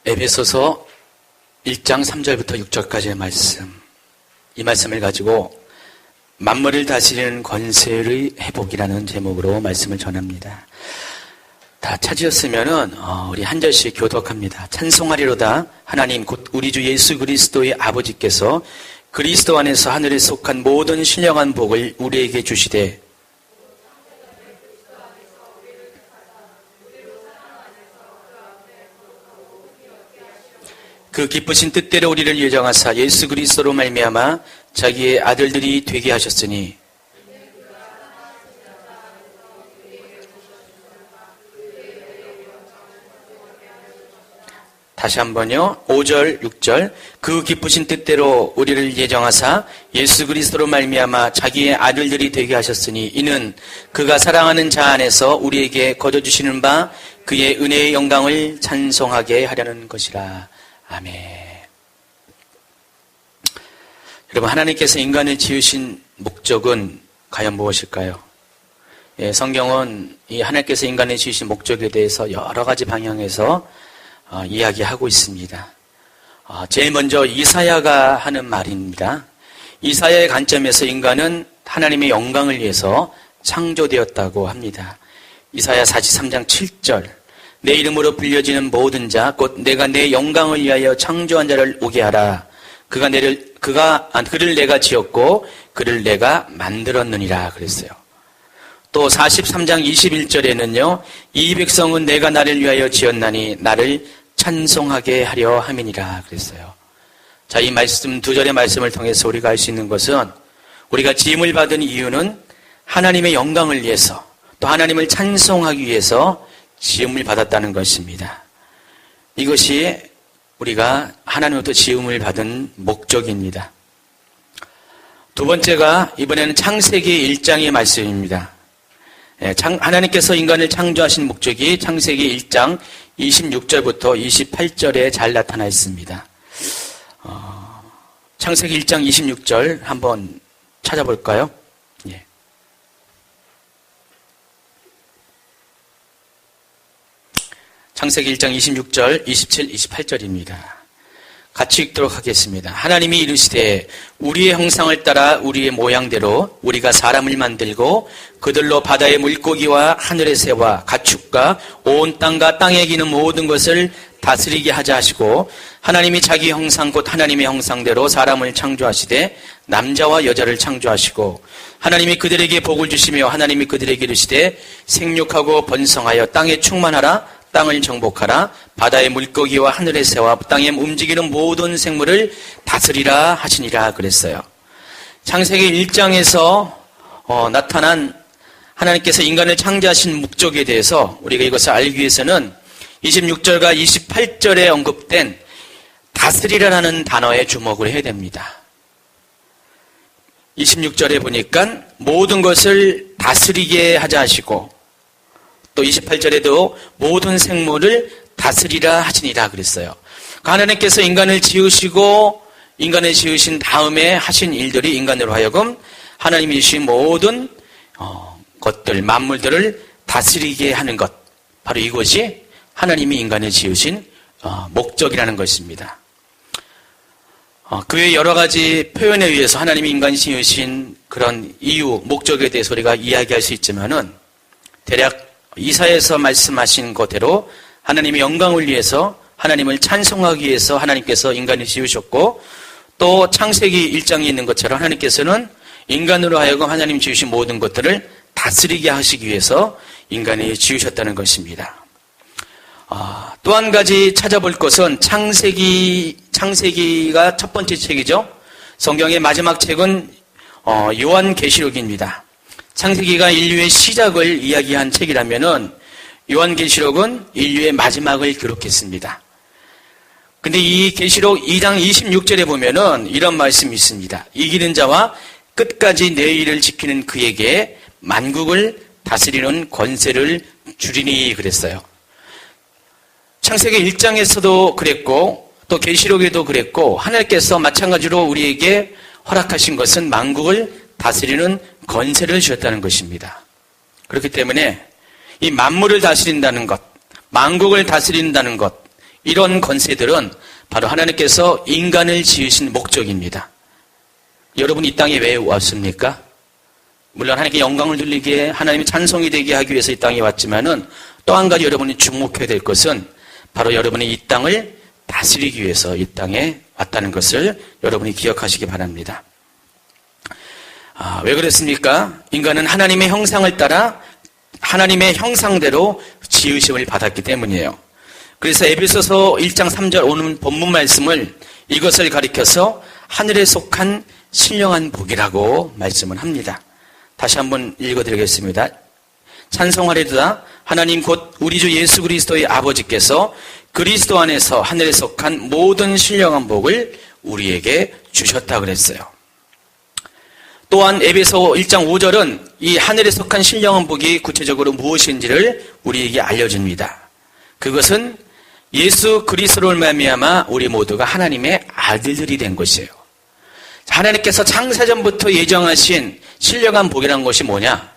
에베소서 1장 3절부터 6절까지의 말씀, 이 말씀을 가지고 만물을 다스리는 권세의 회복이라는 제목으로 말씀을 전합니다. 다 찾으셨으면은 우리 한 절씩 교독합니다. 찬송하리로다. 하나님 곧 우리 주 예수 그리스도의 아버지께서 그리스도 안에서 하늘에 속한 모든 신령한 복을 우리에게 주시되 그 기쁘신 뜻대로 우리를 예정하사 예수 그리스도로 말미암아 자기의 아들들이 되게 하셨으니 다시 한번요. 5절, 6절. 그 기쁘신 뜻대로 우리를 예정하사 예수 그리스도로 말미암아 자기의 아들들이 되게 하셨으니 이는 그가 사랑하는 자 안에서 우리에게 거둬주시는 바 그의 은혜의 영광을 찬송하게 하려는 것이라. 아멘. 여러분, 하나님께서 인간을 지으신 목적은 과연 무엇일까요? 성경은 이 하나님께서 인간을 지으신 목적에 대해서 여러 가지 방향에서 이야기하고 있습니다. 제일 먼저 이사야가 하는 말입니다. 이사야의 관점에서 인간은 하나님의 영광을 위해서 창조되었다고 합니다. 이사야 43장 7절. 내 이름으로 불려지는 모든 자 곧 내가 내 영광을 위하여 창조한 자를 오게 하라. 그를 내가 지었고 그를 내가 만들었느니라 그랬어요. 또 43장 21절에는요. 이 백성은 내가 나를 위하여 지었나니 나를 찬송하게 하려 함이니라 그랬어요. 자, 이 말씀 두 절의 말씀을 통해서 우리가 알 수 있는 것은 우리가 지음을 받은 이유는 하나님의 영광을 위해서 또 하나님을 찬송하기 위해서 지음을 받았다는 것입니다. 이것이 우리가 하나님으로부터 지음을 받은 목적입니다. 두 번째가 이번에는 창세기 1장의 말씀입니다. 하나님께서 인간을 창조하신 목적이 창세기 1장 26절부터 28절에 잘 나타나 있습니다. 창세기 1장 26절 한번 찾아볼까요? 예. 창세기 1장 26절, 27, 28절입니다. 같이 읽도록 하겠습니다. 하나님이 이르시되 우리의 형상을 따라 우리의 모양대로 우리가 사람을 만들고 그들로 바다의 물고기와 하늘의 새와 가축과 온 땅과 땅에 기는 모든 것을 다스리게 하자 하시고 하나님이 자기 형상 곧 하나님의 형상대로 사람을 창조하시되 남자와 여자를 창조하시고 하나님이 그들에게 복을 주시며 하나님이 그들에게 이르시되 생육하고 번성하여 땅에 충만하라 땅을 정복하라 바다의 물고기와 하늘의 새와 땅에 움직이는 모든 생물을 다스리라 하시니라 그랬어요. 창세기 1장에서 나타난 하나님께서 인간을 창조하신 목적에 대해서 우리가 이것을 알기 위해서는 26절과 28절에 언급된 다스리라라는 단어에 주목을 해야 됩니다. 26절에 보니까 모든 것을 다스리게 하자 하시고 또 28절에도 모든 생물을 다스리라 하시니라 그랬어요. 하나님께서 인간을 지으시고 인간을 지으신 다음에 하신 일들이 인간으로 하여금 하나님이 주신 모든 것들, 만물들을 다스리게 하는 것, 바로 이것이 하나님이 인간을 지으신 목적이라는 것입니다. 그의 여러 가지 표현에 의해서 하나님이 인간을 지으신 그런 이유, 목적에 대해서 우리가 이야기할 수 있지만은 대략 이사야에서 말씀하신 것대로 하나님의 영광을 위해서 하나님을 찬송하기 위해서 하나님께서 인간을 지으셨고 또 창세기 1장에 있는 것처럼 하나님께서는 인간으로 하여금 하나님 지으신 모든 것들을 다스리게 하시기 위해서 인간을 지으셨다는 것입니다. 또 한 가지 찾아볼 것은 창세기가 첫 번째 책이죠. 성경의 마지막 책은 요한계시록입니다. 창세기가 인류의 시작을 이야기한 책이라면은 요한계시록은 인류의 마지막을 기록했습니다. 근데 이 계시록 2장 26절에 보면은 이런 말씀이 있습니다. 이기는 자와 끝까지 내 일을 지키는 그에게 만국을 다스리는 권세를 주리니 그랬어요. 창세기 1장에서도 그랬고 또 계시록에도 그랬고 하나님께서 마찬가지로 우리에게 허락하신 것은 만국을 다스리는 권세를 주셨다는 것입니다. 그렇기 때문에 이 만물을 다스린다는 것, 만국을 다스린다는 것, 이런 권세들은 바로 하나님께서 인간을 지으신 목적입니다. 여러분 이 땅에 왜 왔습니까? 물론 하나님께 영광을 돌리기에 하나님의 찬송이 되게 하기 위해서 이 땅에 왔지만은 또 한 가지 여러분이 주목해야 될 것은 바로 여러분이 이 땅을 다스리기 위해서 이 땅에 왔다는 것을 여러분이 기억하시기 바랍니다. 왜 그랬습니까? 인간은 하나님의 형상을 따라 하나님의 형상대로 지으심을 받았기 때문이에요. 그래서 에베소서 1장 3절 오늘 본문 말씀을 이것을 가리켜서 하늘에 속한 신령한 복이라고 말씀을 합니다. 다시 한번 읽어드리겠습니다. 찬송하리로다 하나님 곧 우리 주 예수 그리스도의 아버지께서 그리스도 안에서 하늘에 속한 모든 신령한 복을 우리에게 주셨다 그랬어요. 또한 에베소 1장 5절은 이 하늘에 속한 신령한 복이 구체적으로 무엇인지를 우리에게 알려줍니다. 그것은 예수 그리스도를 말미암아 우리 모두가 하나님의 아들들이 된 것이에요. 하나님께서 창세전부터 예정하신 신령한 복이라는 것이 뭐냐?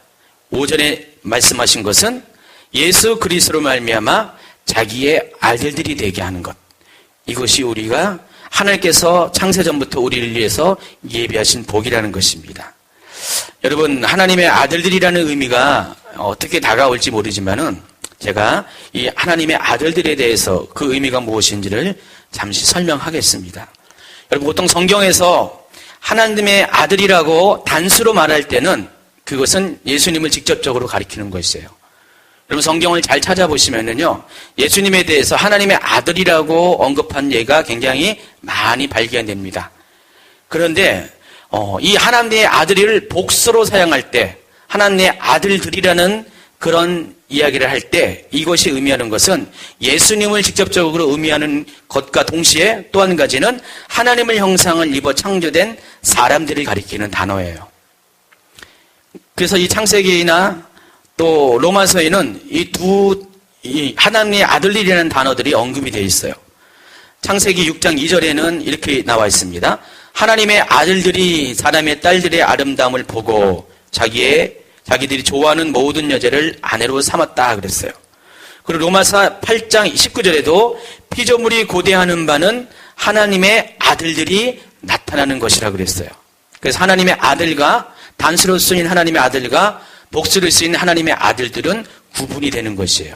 5절에 말씀하신 것은 예수 그리스도로 말미암아 자기의 아들들이 되게 하는 것. 이것이 우리가 하나님께서 창세전부터 우리를 위해서 예비하신 복이라는 것입니다. 여러분 하나님의 아들들이라는 의미가 어떻게 다가올지 모르지만은 제가 이 하나님의 아들들에 대해서 그 의미가 무엇인지를 잠시 설명하겠습니다. 여러분 보통 성경에서 하나님의 아들이라고 단수로 말할 때는 그것은 예수님을 직접적으로 가리키는 것이에요. 여러분 성경을 잘 찾아보시면은요, 예수님에 대해서 하나님의 아들이라고 언급한 예가 굉장히 많이 발견됩니다. 그런데 이 하나님의 아들을 복수로 사용할 때, 하나님의 아들들이라는 그런 이야기를 할 때 이것이 의미하는 것은 예수님을 직접적으로 의미하는 것과 동시에 또 한 가지는 하나님의 형상을 입어 창조된 사람들을 가리키는 단어예요. 그래서 이 창세기나 또 로마서에는 이 하나님의 아들들이라는 단어들이 언급이 되어 있어요. 창세기 6장 2절에는 이렇게 나와 있습니다. 하나님의 아들들이 사람의 딸들의 아름다움을 보고 자기들이 좋아하는 모든 여자를 아내로 삼았다 그랬어요. 그리고 로마서 8장 19절에도 피조물이 고대하는 바는 하나님의 아들들이 나타나는 것이라 그랬어요. 그래서 하나님의 아들과 단수로 쓰인 하나님의 아들과 복수로 쓰인 하나님의 아들들은 구분이 되는 것이에요.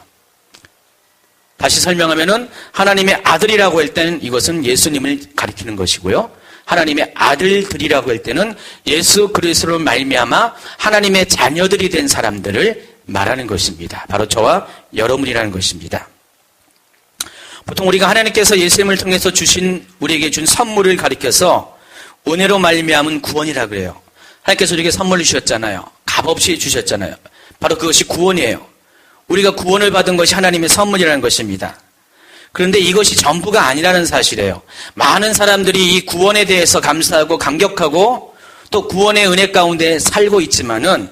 다시 설명하면은 하나님의 아들이라고 할 때는 이것은 예수님을 가리키는 것이고요. 하나님의 아들들이라고 할 때는 예수 그리스도로 말미암아 하나님의 자녀들이 된 사람들을 말하는 것입니다. 바로 저와 여러분이라는 것입니다. 보통 우리가 하나님께서 예수님을 통해서 우리에게 준 선물을 가리켜서 은혜로 말미암은 구원이라 그래요. 하나님께서 우리에게 선물을 주셨잖아요. 값없이 주셨잖아요. 바로 그것이 구원이에요. 우리가 구원을 받은 것이 하나님의 선물이라는 것입니다. 그런데 이것이 전부가 아니라는 사실이에요. 많은 사람들이 이 구원에 대해서 감사하고 감격하고 또 구원의 은혜 가운데 살고 있지만은,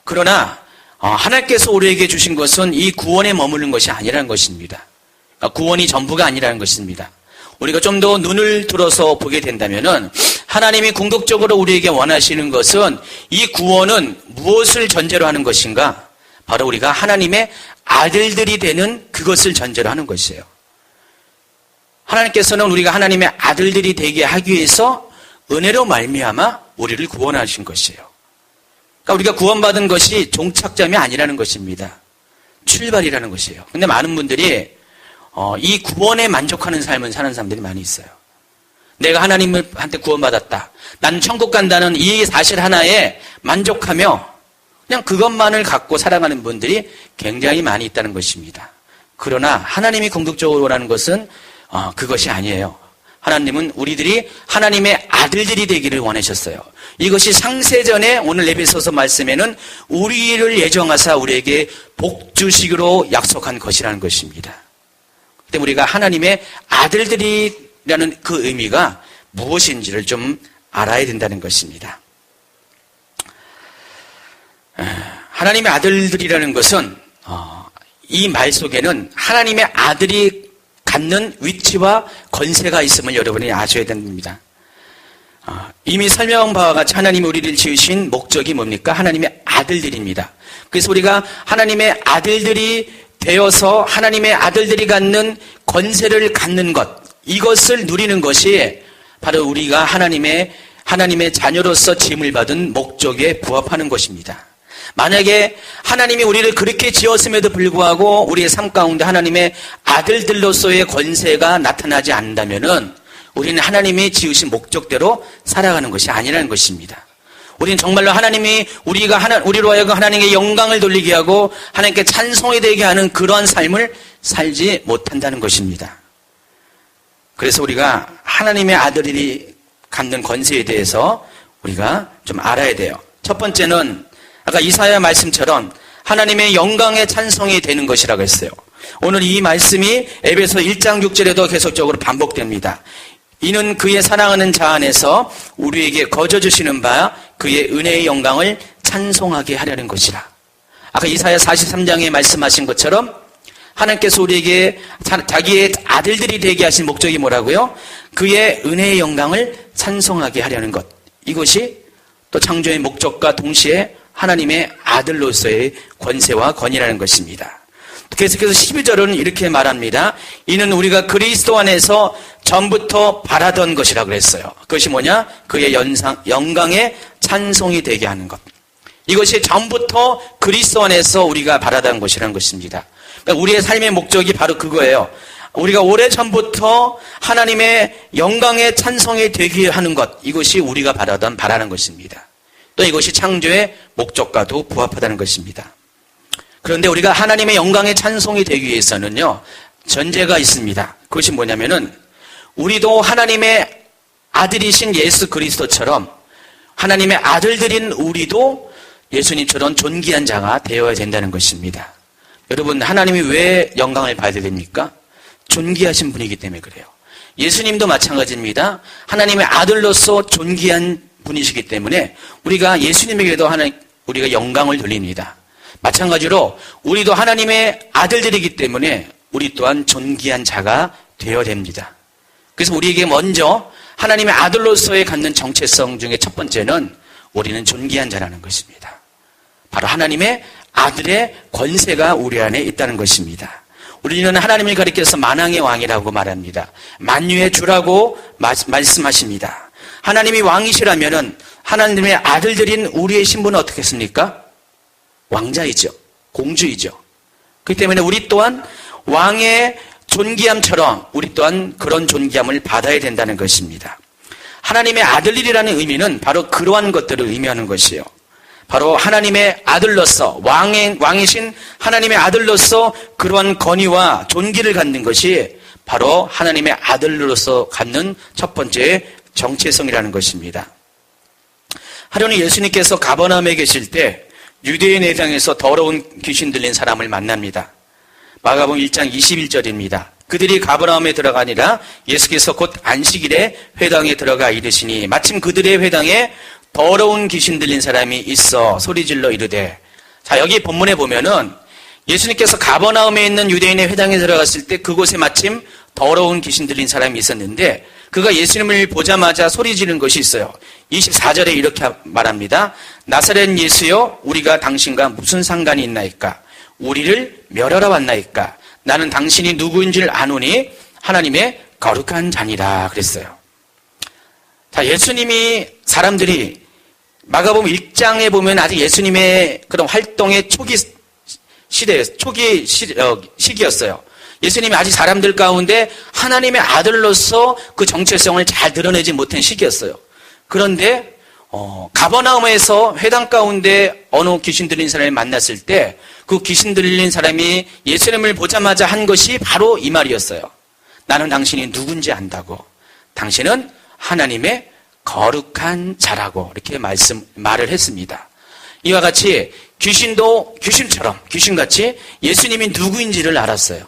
그러나 하나님께서 우리에게 주신 것은 이 구원에 머무는 것이 아니라는 것입니다. 구원이 전부가 아니라는 것입니다. 우리가 좀 더 눈을 들어서 보게 된다면은 하나님이 궁극적으로 우리에게 원하시는 것은 이 구원은 무엇을 전제로 하는 것인가? 바로 우리가 하나님의 아들들이 되는 그것을 전제로 하는 것이에요. 하나님께서는 우리가 하나님의 아들들이 되게 하기 위해서 은혜로 말미암아 우리를 구원하신 것이에요. 그러니까 우리가 구원받은 것이 종착점이 아니라는 것입니다. 출발이라는 것이에요. 근데 많은 분들이 이 구원에 만족하는 삶을 사는 사람들이 많이 있어요. 내가 하나님한테 구원받았다, 나는 천국 간다는 이 사실 하나에 만족하며 그냥 그것만을 갖고 살아가는 분들이 굉장히 많이 있다는 것입니다. 그러나 하나님이 궁극적으로 원하는 것은 그것이 아니에요. 하나님은 우리들이 하나님의 아들들이 되기를 원하셨어요. 이것이 창세전에 오늘 에베소서 말씀에는 우리를 예정하사 우리에게 복 주시기로 약속한 것이라는 것입니다. 그때 우리가 하나님의 아들들이라는 그 의미가 무엇인지를 좀 알아야 된다는 것입니다. 하나님의 아들들이라는 것은 이 말 속에는 하나님의 아들이 갖는 위치와 권세가 있음을 여러분이 아셔야 됩니다. 이미 설명한 바와 같이 하나님이 우리를 지으신 목적이 뭡니까? 하나님의 아들들입니다. 그래서 우리가 하나님의 아들들이 되어서 하나님의 아들들이 갖는 권세를 갖는 것, 이것을 누리는 것이 바로 우리가 하나님의 자녀로서 짐을 받은 목적에 부합하는 것입니다. 만약에 하나님이 우리를 그렇게 지었음에도 불구하고 우리의 삶 가운데 하나님의 아들들로서의 권세가 나타나지 않는다면은 우리는 하나님이 지으신 목적대로 살아가는 것이 아니라는 것입니다. 우리는 정말로 하나님이 우리로 하여금 하나님의 영광을 돌리게 하고 하나님께 찬송이 되게 하는 그러한 삶을 살지 못한다는 것입니다. 그래서 우리가 하나님의 아들이 갖는 권세에 대해서 우리가 좀 알아야 돼요. 첫 번째는 아까 이사야 말씀처럼 하나님의 영광의 찬송이 되는 것이라고 했어요. 오늘 이 말씀이 에베소 1장 6절에도 계속적으로 반복됩니다. 이는 그의 사랑하는 자 안에서 우리에게 거저 주시는 바 그의 은혜의 영광을 찬송하게 하려는 것이라. 아까 이사야 43장에 말씀하신 것처럼 하나님께서 우리에게 자기의 아들들이 되게 하신 목적이 뭐라고요? 그의 은혜의 영광을 찬송하게 하려는 것. 이것이 또 창조의 목적과 동시에 하나님의 아들로서의 권세와 권위라는 것입니다. 계속해서 12절은 이렇게 말합니다. 이는 우리가 그리스도 안에서 전부터 바라던 것이라고 그랬어요. 그것이 뭐냐? 그의 영광의 찬송이 되게 하는 것. 이것이 전부터 그리스도 안에서 우리가 바라던 것이라는 것입니다. 그러니까 우리의 삶의 목적이 바로 그거예요. 우리가 오래전부터 하나님의 영광의 찬송이 되게 하는 것, 이것이 우리가 바라는 것입니다. 또 이것이 창조의 목적과도 부합하다는 것입니다. 그런데 우리가 하나님의 영광의 찬송이 되기 위해서는요, 전제가 있습니다. 그것이 뭐냐면은 우리도 하나님의 아들이신 예수 그리스도처럼 하나님의 아들들인 우리도 예수님처럼 존귀한 자가 되어야 된다는 것입니다. 여러분, 하나님이 왜 영광을 받아야 됩니까? 존귀하신 분이기 때문에 그래요. 예수님도 마찬가지입니다. 하나님의 아들로서 존귀한 분이시기 때문에 우리가 예수님에게도 우리가 영광을 돌립니다. 마찬가지로 우리도 하나님의 아들들이기 때문에 우리 또한 존귀한 자가 되어야 됩니다. 그래서 우리에게 먼저 하나님의 아들로서의 갖는 정체성 중에 첫 번째는 우리는 존귀한 자라는 것입니다. 바로 하나님의 아들의 권세가 우리 안에 있다는 것입니다. 우리는 하나님을 가리켜서 만왕의 왕이라고 말합니다. 만유의 주라고 말씀하십니다. 하나님이 왕이시라면은 하나님의 아들들인 우리의 신분은 어떻겠습니까? 왕자이죠. 공주이죠. 그렇기 때문에 우리 또한 왕의 존귀함처럼 우리 또한 그런 존귀함을 받아야 된다는 것입니다. 하나님의 아들들이라는 의미는 바로 그러한 것들을 의미하는 것이에요. 바로 하나님의 아들로서 왕이신 하나님의 아들로서 그러한 권위와 존귀를 갖는 것이 바로 하나님의 아들로서 갖는 첫 번째 정체성이라는 것입니다. 하루는 예수님께서 가버나움에 계실 때 유대인 회당에서 더러운 귀신 들린 사람을 만납니다. 마가복음 1장 21절입니다. 그들이 가버나움에 들어가니라 예수께서 곧 안식일에 회당에 들어가 이르시니 마침 그들의 회당에 더러운 귀신 들린 사람이 있어 소리질러 이르되. 자, 여기 본문에 보면은 예수님께서 가버나움에 있는 유대인의 회당에 들어갔을 때 그곳에 마침 더러운 귀신 들린 사람이 있었는데 그가 예수님을 보자마자 소리 지른 것이 있어요. 24절에 이렇게 말합니다. 나사렛 예수여, 우리가 당신과 무슨 상관이 있나이까? 우리를 멸하러 왔나이까? 나는 당신이 누구인 줄 아노니 하나님의 거룩한 자니라 그랬어요. 자, 예수님이 사람들이 마가복음 1장에 보면 아직 예수님의 그런 활동의 초기 시기였어요. 예수님이 아직 사람들 가운데 하나님의 아들로서 그 정체성을 잘 드러내지 못한 시기였어요. 그런데 가버나움에서 회당 가운데 어느 귀신 들린 사람을 만났을 때 그 귀신 들린 사람이 예수님을 보자마자 한 것이 바로 이 말이었어요. 나는 당신이 누군지 안다고. 당신은 하나님의 거룩한 자라고 이렇게 말을 했습니다. 이와 같이 귀신도 귀신같이 예수님이 누구인지를 알았어요.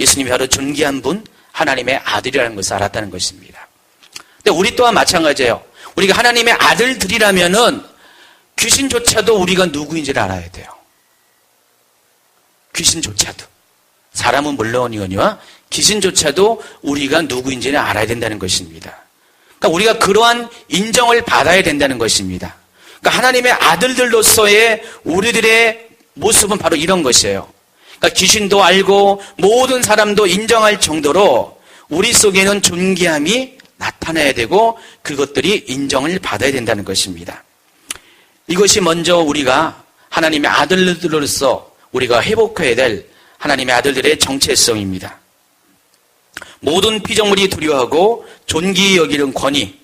예수님이 바로 존귀한 분, 하나님의 아들이라는 것을 알았다는 것입니다. 근데 우리 또한 마찬가지예요. 우리가 하나님의 아들들이라면은 귀신조차도 우리가 누구인지를 알아야 돼요. 귀신조차도. 사람은 물론이거니와 귀신조차도 우리가 누구인지를 알아야 된다는 것입니다. 그러니까 우리가 그러한 인정을 받아야 된다는 것입니다. 그러니까 하나님의 아들들로서의 우리들의 모습은 바로 이런 것이에요. 그러니까 귀신도 알고 모든 사람도 인정할 정도로 우리 속에는 존귀함이 나타나야 되고 그것들이 인정을 받아야 된다는 것입니다. 이것이 먼저 우리가 하나님의 아들들로서 우리가 회복해야 될 하나님의 아들들의 정체성입니다. 모든 피조물이 두려워하고 존귀히 여기는 권위,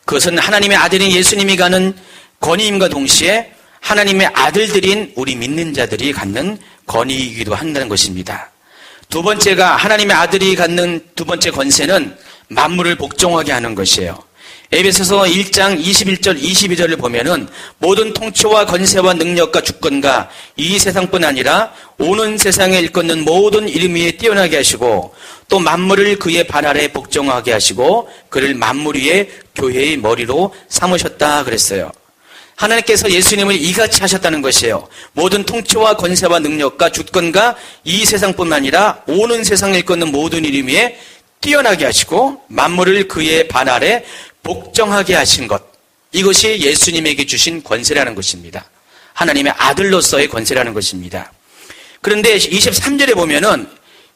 그것은 하나님의 아들인 예수님이 가는 권위임과 동시에 하나님의 아들들인 우리 믿는 자들이 갖는 권위이기도 한다는 것입니다. 두 번째가 하나님의 아들이 갖는 두 번째 권세는 만물을 복종하게 하는 것이에요. 에베소서 1장 21절 22절을 보면은 모든 통치와 권세와 능력과 주권과 이 세상뿐 아니라 오는 세상에 일컫는 모든 이름 위에 뛰어나게 하시고 또 만물을 그의 발 아래 복종하게 하시고 그를 만물 위에 교회의 머리로 삼으셨다 그랬어요. 하나님께서 예수님을 이같이 하셨다는 것이에요. 모든 통치와 권세와 능력과 주권과 이 세상뿐만 아니라 오는 세상에 일컫는 모든 이름 위에 뛰어나게 하시고 만물을 그의 발 아래 복종하게 하신 것, 이것이 예수님에게 주신 권세라는 것입니다. 하나님의 아들로서의 권세라는 것입니다. 그런데 23절에 보면은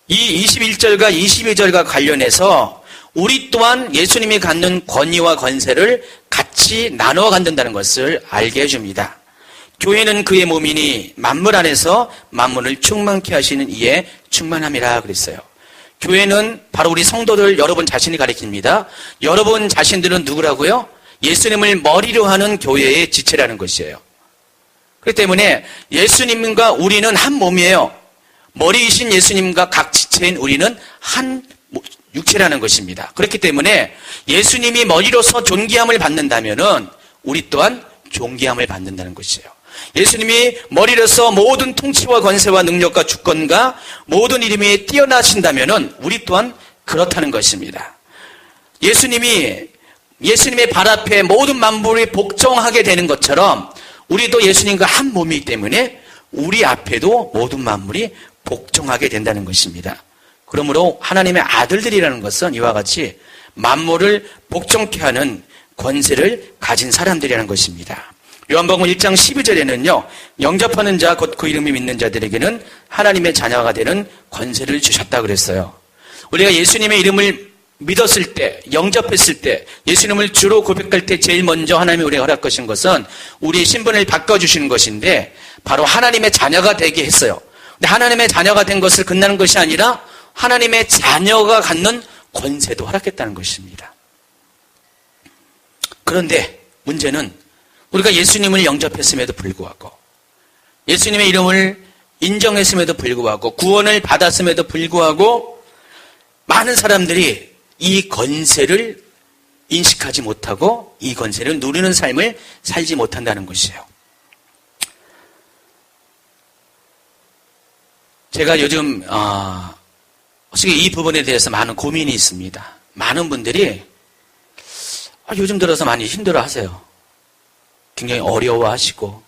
이 21절과 22절과 관련해서 우리 또한 예수님이 갖는 권위와 권세를 같이 나누어 갖는다는 것을 알게 해줍니다. 교회는 그의 몸이니 만물 안에서 만물을 충만케 하시는 이의 충만함이라 그랬어요. 교회는 바로 우리 성도들 여러분 자신이 가리킵니다. 여러분 자신들은 누구라고요? 예수님을 머리로 하는 교회의 지체라는 것이에요. 그렇기 때문에 예수님과 우리는 한 몸이에요. 머리이신 예수님과 각 지체인 우리는 한 육체라는 것입니다. 그렇기 때문에 예수님이 머리로서 존귀함을 받는다면은 우리 또한 존귀함을 받는다는 것이에요. 예수님이 머리로서 모든 통치와 권세와 능력과 주권과 모든 이름에 뛰어나신다면은 우리 또한 그렇다는 것입니다. 예수님의 발 앞에 모든 만물이 복종하게 되는 것처럼 우리도 예수님과 한 몸이기 때문에 우리 앞에도 모든 만물이 복종하게 된다는 것입니다. 그러므로 하나님의 아들들이라는 것은 이와 같이 만물을 복종케 하는 권세를 가진 사람들이라는 것입니다. 요한복음 1장 12절에는요. 영접하는 자 곧 그 이름이 믿는 자들에게는 하나님의 자녀가 되는 권세를 주셨다 그랬어요. 우리가 예수님의 이름을 믿었을 때, 영접했을 때, 예수님을 주로 고백할 때 제일 먼저 하나님이 우리에게 허락하신 것은 우리의 신분을 바꿔주시는 것인데 바로 하나님의 자녀가 되게 했어요. 근데 하나님의 자녀가 된 것을 끝나는 것이 아니라 하나님의 자녀가 갖는 권세도 허락했다는 것입니다. 그런데 문제는 우리가 예수님을 영접했음에도 불구하고 예수님의 이름을 인정했음에도 불구하고 구원을 받았음에도 불구하고 많은 사람들이 이 권세를 인식하지 못하고 이 권세를 누리는 삶을 살지 못한다는 것이에요. 제가 요즘 솔직히 이 부분에 대해서 많은 고민이 있습니다. 많은 분들이 요즘 들어서 많이 힘들어하세요. 굉장히 어려워하시고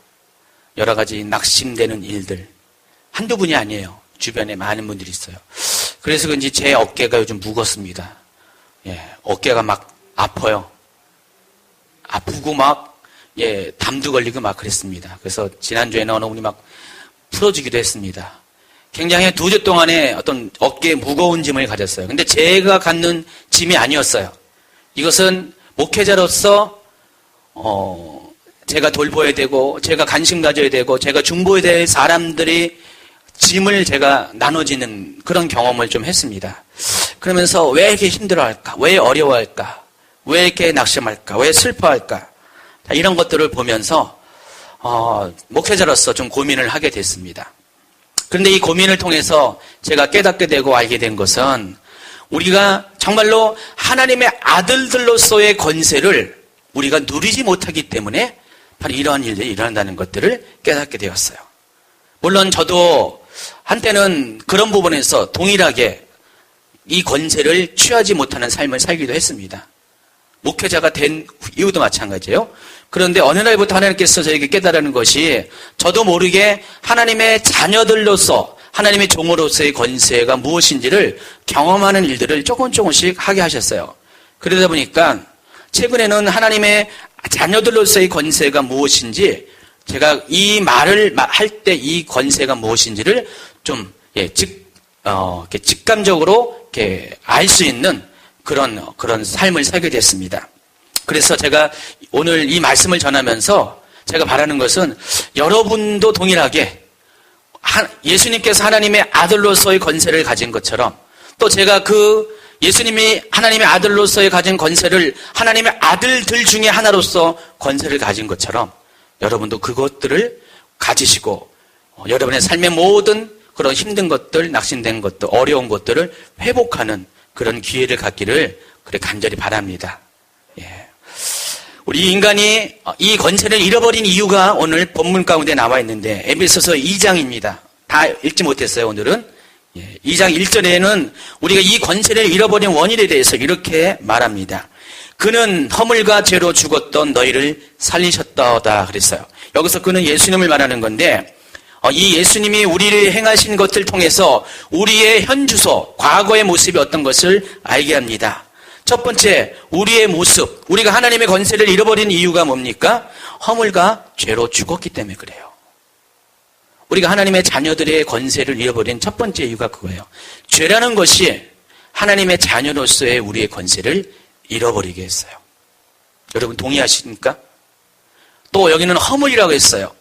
여러 가지 낙심되는 일들 한두 분이 아니에요. 주변에 많은 분들이 있어요. 그래서 그런지 제 어깨가 요즘 무겁습니다. 어깨가 막 아파요. 아프고 막 담도 걸리고 막 그랬습니다. 그래서 지난주에는 어느 분이 막 풀어주기도 했습니다. 굉장히 2주 동안에 어떤 어깨에 무거운 짐을 가졌어요. 근데 제가 갖는 짐이 아니었어요. 이것은 목회자로서 제가 돌보아야 되고 제가 관심 가져야 되고 제가 중보해야 될 사람들이 짐을 제가 나눠지는 그런 경험을 좀 했습니다. 그러면서 왜 이렇게 힘들어할까? 왜 어려워할까? 왜 이렇게 낙심할까? 왜 슬퍼할까? 이런 것들을 보면서 목회자로서 좀 고민을 하게 됐습니다. 그런데 이 고민을 통해서 제가 깨닫게 되고 알게 된 것은 우리가 정말로 하나님의 아들들로서의 권세를 우리가 누리지 못하기 때문에 바로 이러한 일들이 일어난다는 것들을 깨닫게 되었어요. 물론 저도 한때는 그런 부분에서 동일하게 이 권세를 취하지 못하는 삶을 살기도 했습니다. 목회자가 된 이유도 마찬가지예요. 그런데 어느 날부터 하나님께서 저에게 깨달은 것이 저도 모르게 하나님의 자녀들로서 하나님의 종으로서의 권세가 무엇인지를 경험하는 일들을 조금씩 하게 하셨어요. 그러다 보니까 최근에는 하나님의 자녀들로서의 권세가 무엇인지 제가 이 말을 할 때 이 권세가 무엇인지를 이렇게 직감적으로 이렇게 알 수 있는 그런 삶을 살게 됐습니다. 그래서 제가 오늘 이 말씀을 전하면서 제가 바라는 것은 여러분도 동일하게 예수님께서 하나님의 아들로서의 권세를 가진 것처럼 또 제가 예수님이 하나님의 아들로서의 가진 권세를 하나님의 아들들 중에 하나로서 권세를 가진 것처럼 여러분도 그것들을 가지시고 여러분의 삶의 모든 그런 힘든 것들, 낙심된 것들, 어려운 것들을 회복하는 그런 기회를 갖기를 그래 간절히 바랍니다. 예. 우리 인간이 이 권세를 잃어버린 이유가 오늘 본문 가운데 나와 있는데 에베소서 2장입니다. 다 읽지 못했어요, 오늘은. 2장 1절에는 우리가 이 권세를 잃어버린 원인에 대해서 이렇게 말합니다. 그는 허물과 죄로 죽었던 너희를 살리셨다다 그랬어요. 여기서 그는 예수님을 말하는 건데 이 예수님이 우리를 행하신 것을 통해서 우리의 현주소, 과거의 모습이 어떤 것을 알게 합니다. 첫 번째, 우리의 모습, 우리가 하나님의 권세를 잃어버린 이유가 뭡니까? 허물과 죄로 죽었기 때문에 그래요. 우리가 하나님의 자녀들의 권세를 잃어버린 첫 번째 이유가 그거예요. 죄라는 것이 하나님의 자녀로서의 우리의 권세를 잃어버리게 했어요. 여러분 동의하십니까? 또 여기는 허물이라고 했어요.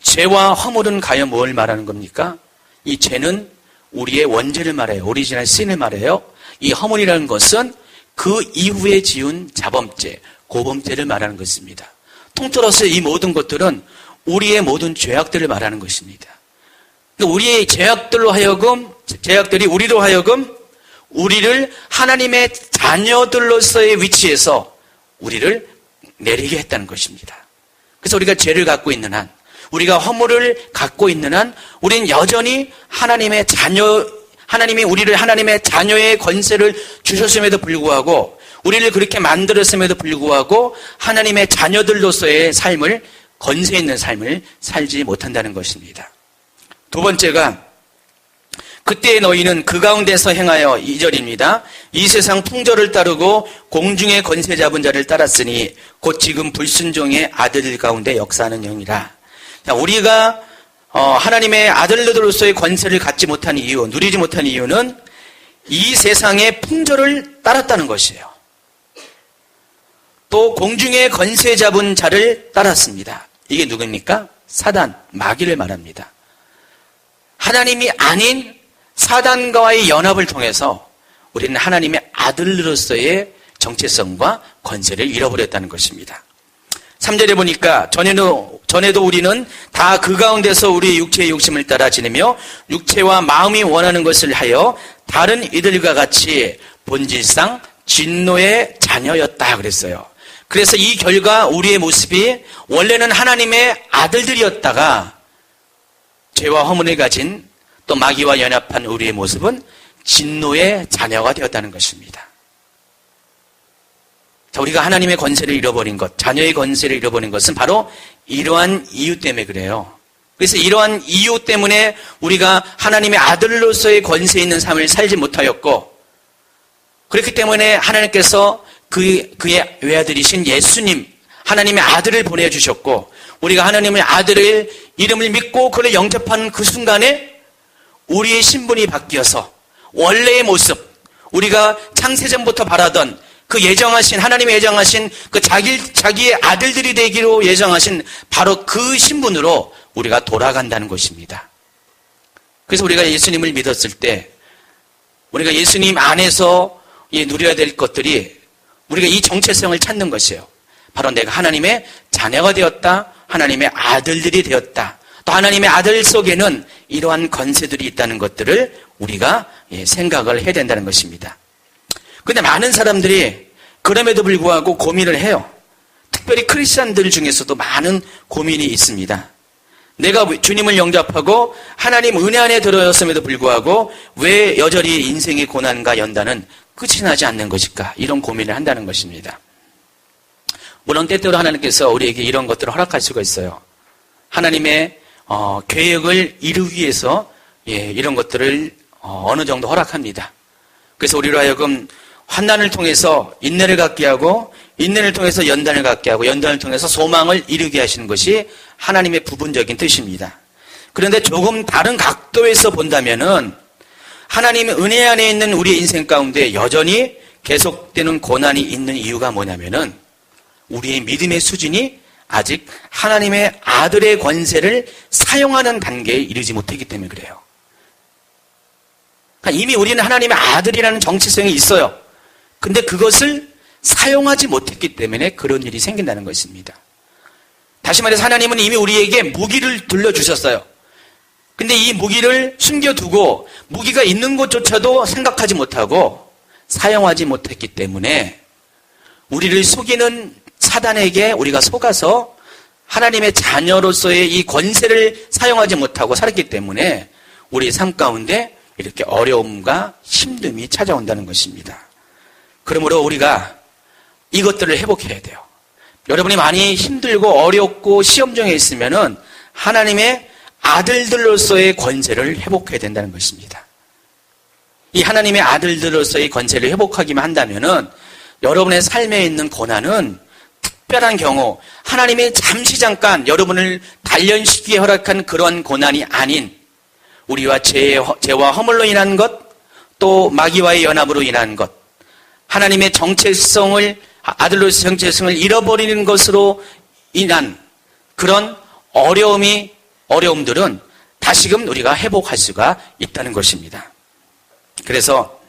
죄와 허물은 과연 뭘 말하는 겁니까? 이 죄는 우리의 원죄를 말해요. 오리지널 신을 말해요. 이 허물이라는 것은 그 이후에 지은 자범죄, 고범죄를 말하는 것입니다. 통틀어서 이 모든 것들은 우리의 모든 죄악들을 말하는 것입니다. 우리의 죄악들이 우리로 하여금 우리를 하나님의 자녀들로서의 위치에서 우리를 내리게 했다는 것입니다. 그래서 우리가 죄를 갖고 있는 한, 우리가 허물을 갖고 있는 한, 우리는 여전히 하나님이 우리를 하나님의 자녀의 권세를 주셨음에도 불구하고, 우리를 그렇게 만들었음에도 불구하고, 하나님의 자녀들로서의 삶을, 권세 있는 삶을 살지 못한다는 것입니다. 두 번째가, 그때 너희는 그 가운데서 행하여 2절입니다. 이 세상 풍조를 따르고 공중의 권세 잡은 자를 따랐으니 곧 지금 불순종의 아들 가운데 역사하는 영이라. 자, 우리가 하나님의 아들들로서의 권세를 갖지 못한 이유, 누리지 못한 이유는 이 세상의 풍조를 따랐다는 것이에요. 또 공중의 권세 잡은 자를 따랐습니다. 이게 누굽니까? 사단, 마귀를 말합니다. 하나님이 아닌 사단과의 연합을 통해서 우리는 하나님의 아들로서의 정체성과 권세를 잃어버렸다는 것입니다. 3절에 보니까 전에도 우리는 다 그 가운데서 우리의 육체의 욕심을 따라 지내며 육체와 마음이 원하는 것을 하여 다른 이들과 같이 본질상 진노의 자녀였다 그랬어요. 그래서 이 결과 우리의 모습이 원래는 하나님의 아들들이었다가 죄와 허물을 가진 또 마귀와 연합한 우리의 모습은 진노의 자녀가 되었다는 것입니다. 자, 우리가 하나님의 권세를 잃어버린 것, 자녀의 권세를 잃어버린 것은 바로 이러한 이유 때문에 그래요. 그래서 이러한 이유 때문에 우리가 하나님의 아들로서의 권세 있는 삶을 살지 못하였고, 그렇기 때문에 하나님께서 그의 외아들이신 예수님, 하나님의 아들을 보내주셨고, 우리가 하나님의 아들의 이름을 믿고 그를 영접한 그 순간에 우리의 신분이 바뀌어서 원래의 모습, 우리가 창세전부터 바라던 그 하나님의 예정하신 그 자기의 아들들이 되기로 예정하신 바로 그 신분으로 우리가 돌아간다는 것입니다. 그래서 우리가 예수님을 믿었을 때 우리가 예수님 안에서 누려야 될 것들이 우리가 이 정체성을 찾는 것이에요. 바로 내가 하나님의 자녀가 되었다, 하나님의 아들들이 되었다. 또 하나님의 아들 속에는 이러한 권세들이 있다는 것들을 우리가 생각을 해야 된다는 것입니다. 그런데 많은 사람들이 그럼에도 불구하고 고민을 해요. 특별히 크리스찬들 중에서도 많은 고민이 있습니다. 내가 주님을 영접하고 하나님 은혜 안에 들어섰음에도 불구하고 왜 여전히 인생의 고난과 연단은 끝이 나지 않는 것일까? 이런 고민을 한다는 것입니다. 물론 때때로 하나님께서 우리에게 이런 것들을 허락할 수가 있어요. 하나님의 계획을 이루기 위해서 이런 것들을 어느 정도 허락합니다. 그래서 우리로 하여금 환난을 통해서 인내를 갖게 하고, 인내를 통해서 연단을 갖게 하고, 연단을 통해서 소망을 이루게 하시는 것이 하나님의 부분적인 뜻입니다. 그런데 조금 다른 각도에서 본다면은 하나님의 은혜 안에 있는 우리의 인생 가운데 여전히 계속되는 고난이 있는 이유가 뭐냐면은 우리의 믿음의 수준이 아직 하나님의 아들의 권세를 사용하는 단계에 이르지 못했기 때문에 그래요. 그러니까 이미 우리는 하나님의 아들이라는 정체성이 있어요. 근데 그것을 사용하지 못했기 때문에 그런 일이 생긴다는 것입니다. 다시 말해서 하나님은 이미 우리에게 무기를 들려주셨어요. 근데 이 무기를 숨겨두고 무기가 있는 것조차도 생각하지 못하고 사용하지 못했기 때문에 우리를 속이는 사단에게 우리가 속아서 하나님의 자녀로서의 이 권세를 사용하지 못하고 살았기 때문에 우리의 삶 가운데 이렇게 어려움과 힘듦이 찾아온다는 것입니다. 그러므로 우리가 이것들을 회복해야 돼요. 여러분이 많이 힘들고 어렵고 시험 중에 있으면은 하나님의 아들들로서의 권세를 회복해야 된다는 것입니다. 이 하나님의 아들들로서의 권세를 회복하기만 한다면은 여러분의 삶에 있는 고난은 특별한 경우 하나님이 잠시 잠깐 여러분을 단련시키게 허락한 그런 고난이 아닌 우리와 죄와 허물로 인한 것, 또 마귀와의 연합으로 인한 것, 하나님의 정체성을 아들로서의 정체성을 잃어버리는 것으로 인한 그런 어려움들은 다시금 우리가 회복할 수가 있다는 것입니다. 그래서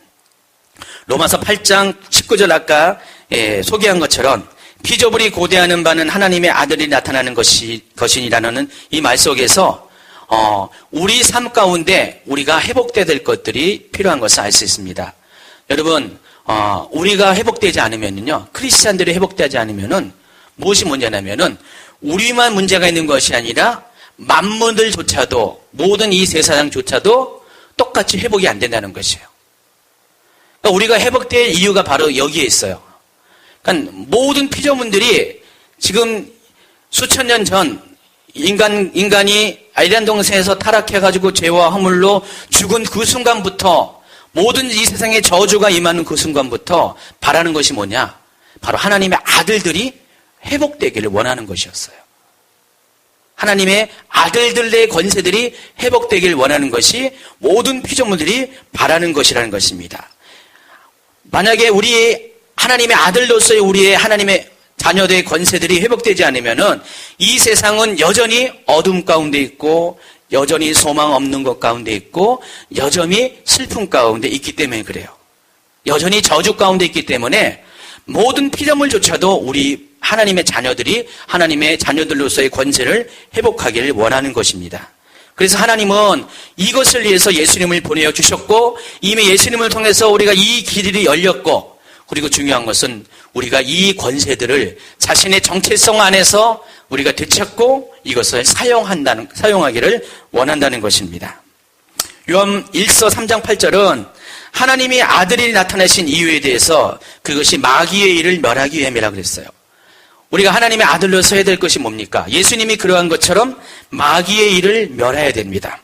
로마서 8장 19절 아까 소개한 것처럼 피조물이 고대하는 바는 하나님의 아들이 나타나는 것이니라는 이 말 속에서 우리 삶 가운데 우리가 회복돼야 될 것들이 필요한 것을 알 수 있습니다. 여러분, 우리가 회복되지 않으면요, 크리스찬들이 회복되지 않으면은 무엇이 문제냐면은 우리만 문제가 있는 것이 아니라 만물들조차도 모든 이 세상조차도 똑같이 회복이 안 된다는 것이에요. 그러니까 우리가 회복될 이유가 바로 여기에 있어요. 그러니까 모든 피조물들이 지금 수천 년 전 인간이 아이란 동산에서 타락해가지고 죄와 허물로 죽은 그 순간부터 모든 이 세상에 저주가 임하는 그 순간부터 바라는 것이 뭐냐? 바로 하나님의 아들들이 회복되기를 원하는 것이었어요. 하나님의 아들들의 권세들이 회복되기를 원하는 것이 모든 피조물들이 바라는 것이라는 것입니다. 만약에 우리 하나님의 아들로서의 우리의 하나님의 자녀들의 권세들이 회복되지 않으면은 이 세상은 여전히 어둠 가운데 있고 여전히 소망 없는 것 가운데 있고 여전히 슬픔 가운데 있기 때문에 그래요. 여전히 저주 가운데 있기 때문에 모든 피조물조차도 우리 하나님의 자녀들이 하나님의 자녀들로서의 권세를 회복하기를 원하는 것입니다. 그래서 하나님은 이것을 위해서 예수님을 보내어 주셨고 이미 예수님을 통해서 우리가 이 길이 열렸고 그리고 중요한 것은 우리가 이 권세들을 자신의 정체성 안에서 우리가 되찾고 이것을 사용하기를 원한다는 것입니다. 요한 1서 3장 8절은 하나님이 아들이 나타나신 이유에 대해서 그것이 마귀의 일을 멸하기 위함이라 그랬어요. 우리가 하나님의 아들로서 해야 될 것이 뭡니까? 예수님이 그러한 것처럼 마귀의 일을 멸해야 됩니다.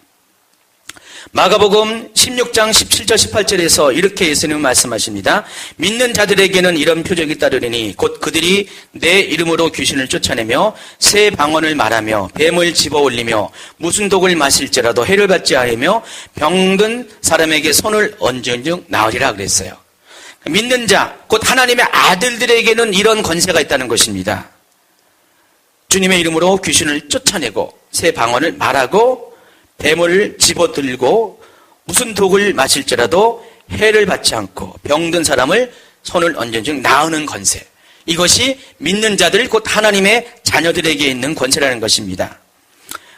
마가복음 16장 17절 18절에서 이렇게 예수님은 말씀하십니다. 믿는 자들에게는 이런 표적이 따르리니 곧 그들이 내 이름으로 귀신을 쫓아내며 새 방언을 말하며 뱀을 집어올리며 무슨 독을 마실지라도 해를 받지 않으며 병든 사람에게 손을 얹은 즉 나으리라 그랬어요. 믿는 자, 곧 하나님의 아들들에게는 이런 권세가 있다는 것입니다. 주님의 이름으로 귀신을 쫓아내고 새 방언을 말하고 뱀을 집어들고 무슨 독을 마실지라도 해를 받지 않고 병든 사람을 손을 얹은 즉 나으는 권세. 이것이 믿는 자들 곧 하나님의 자녀들에게 있는 권세라는 것입니다.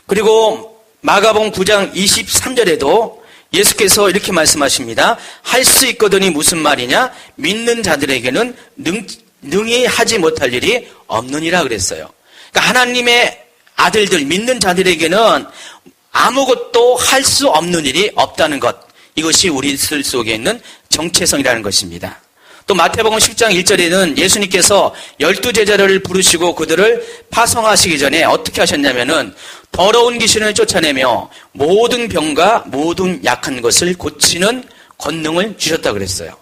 그리고 마가복음 9장 23절에도 예수께서 이렇게 말씀하십니다. 할 수 있거든이 무슨 말이냐? 믿는 자들에게는 능히 하지 못할 일이 없느니라 그랬어요. 그러니까 하나님의 아들들, 믿는 자들에게는 아무것도 할 수 없는 일이 없다는 것. 이것이 우리들 속에 있는 정체성이라는 것입니다. 또 마태복음 10장 1절에는 예수님께서 12제자를 부르시고 그들을 파송하시기 전에 어떻게 하셨냐면은 더러운 귀신을 쫓아내며 모든 병과 모든 약한 것을 고치는 권능을 주셨다고 그랬어요.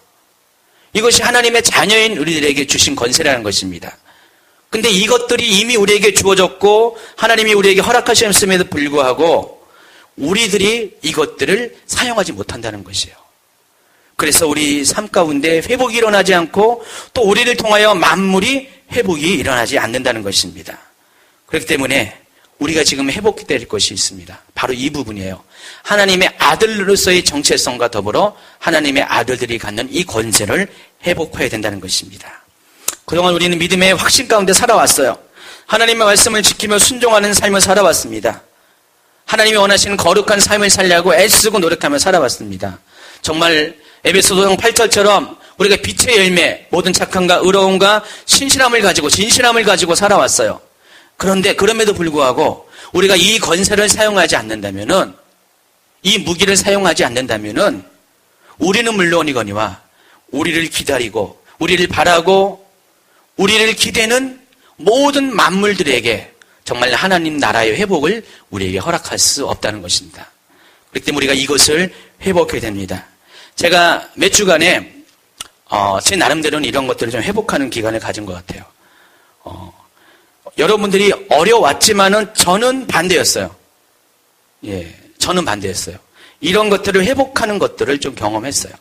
이것이 하나님의 자녀인 우리들에게 주신 권세라는 것입니다. 근데 이것들이 이미 우리에게 주어졌고 하나님이 우리에게 허락하셨음에도 불구하고 우리들이 이것들을 사용하지 못한다는 것이에요. 그래서 우리 삶 가운데 회복이 일어나지 않고 또 우리를 통하여 만물이 회복이 일어나지 않는다는 것입니다. 그렇기 때문에 우리가 지금 회복될 것이 있습니다. 바로 이 부분이에요. 하나님의 아들로서의 정체성과 더불어 하나님의 아들들이 갖는 이 권세를 회복해야 된다는 것입니다. 그동안 우리는 믿음의 확신 가운데 살아왔어요. 하나님의 말씀을 지키며 순종하는 삶을 살아왔습니다. 하나님이 원하시는 거룩한 삶을 살려고 애쓰고 노력하며 살아왔습니다. 정말 에베소서 8절처럼 우리가 빛의 열매, 모든 착함과 의로움과 신실함을 가지고 진실함을 가지고 살아왔어요. 그런데 그럼에도 불구하고 우리가 이 권세를 사용하지 않는다면은, 이 무기를 사용하지 않는다면은 우리는 물론이거니와 우리를 기다리고 우리를 바라고 우리를 기대는 모든 만물들에게 정말 하나님 나라의 회복을 우리에게 허락할 수 없다는 것입니다. 그렇기 때문에 우리가 이것을 회복해야 됩니다. 제가 몇 주간에 제 나름대로는 이런 것들을 좀 회복하는 기간을 가진 것 같아요. 여러분들이 어려웠지만은 저는 반대였어요. 예, 저는 반대였어요. 이런 것들을 회복하는 것들을 좀 경험했어요.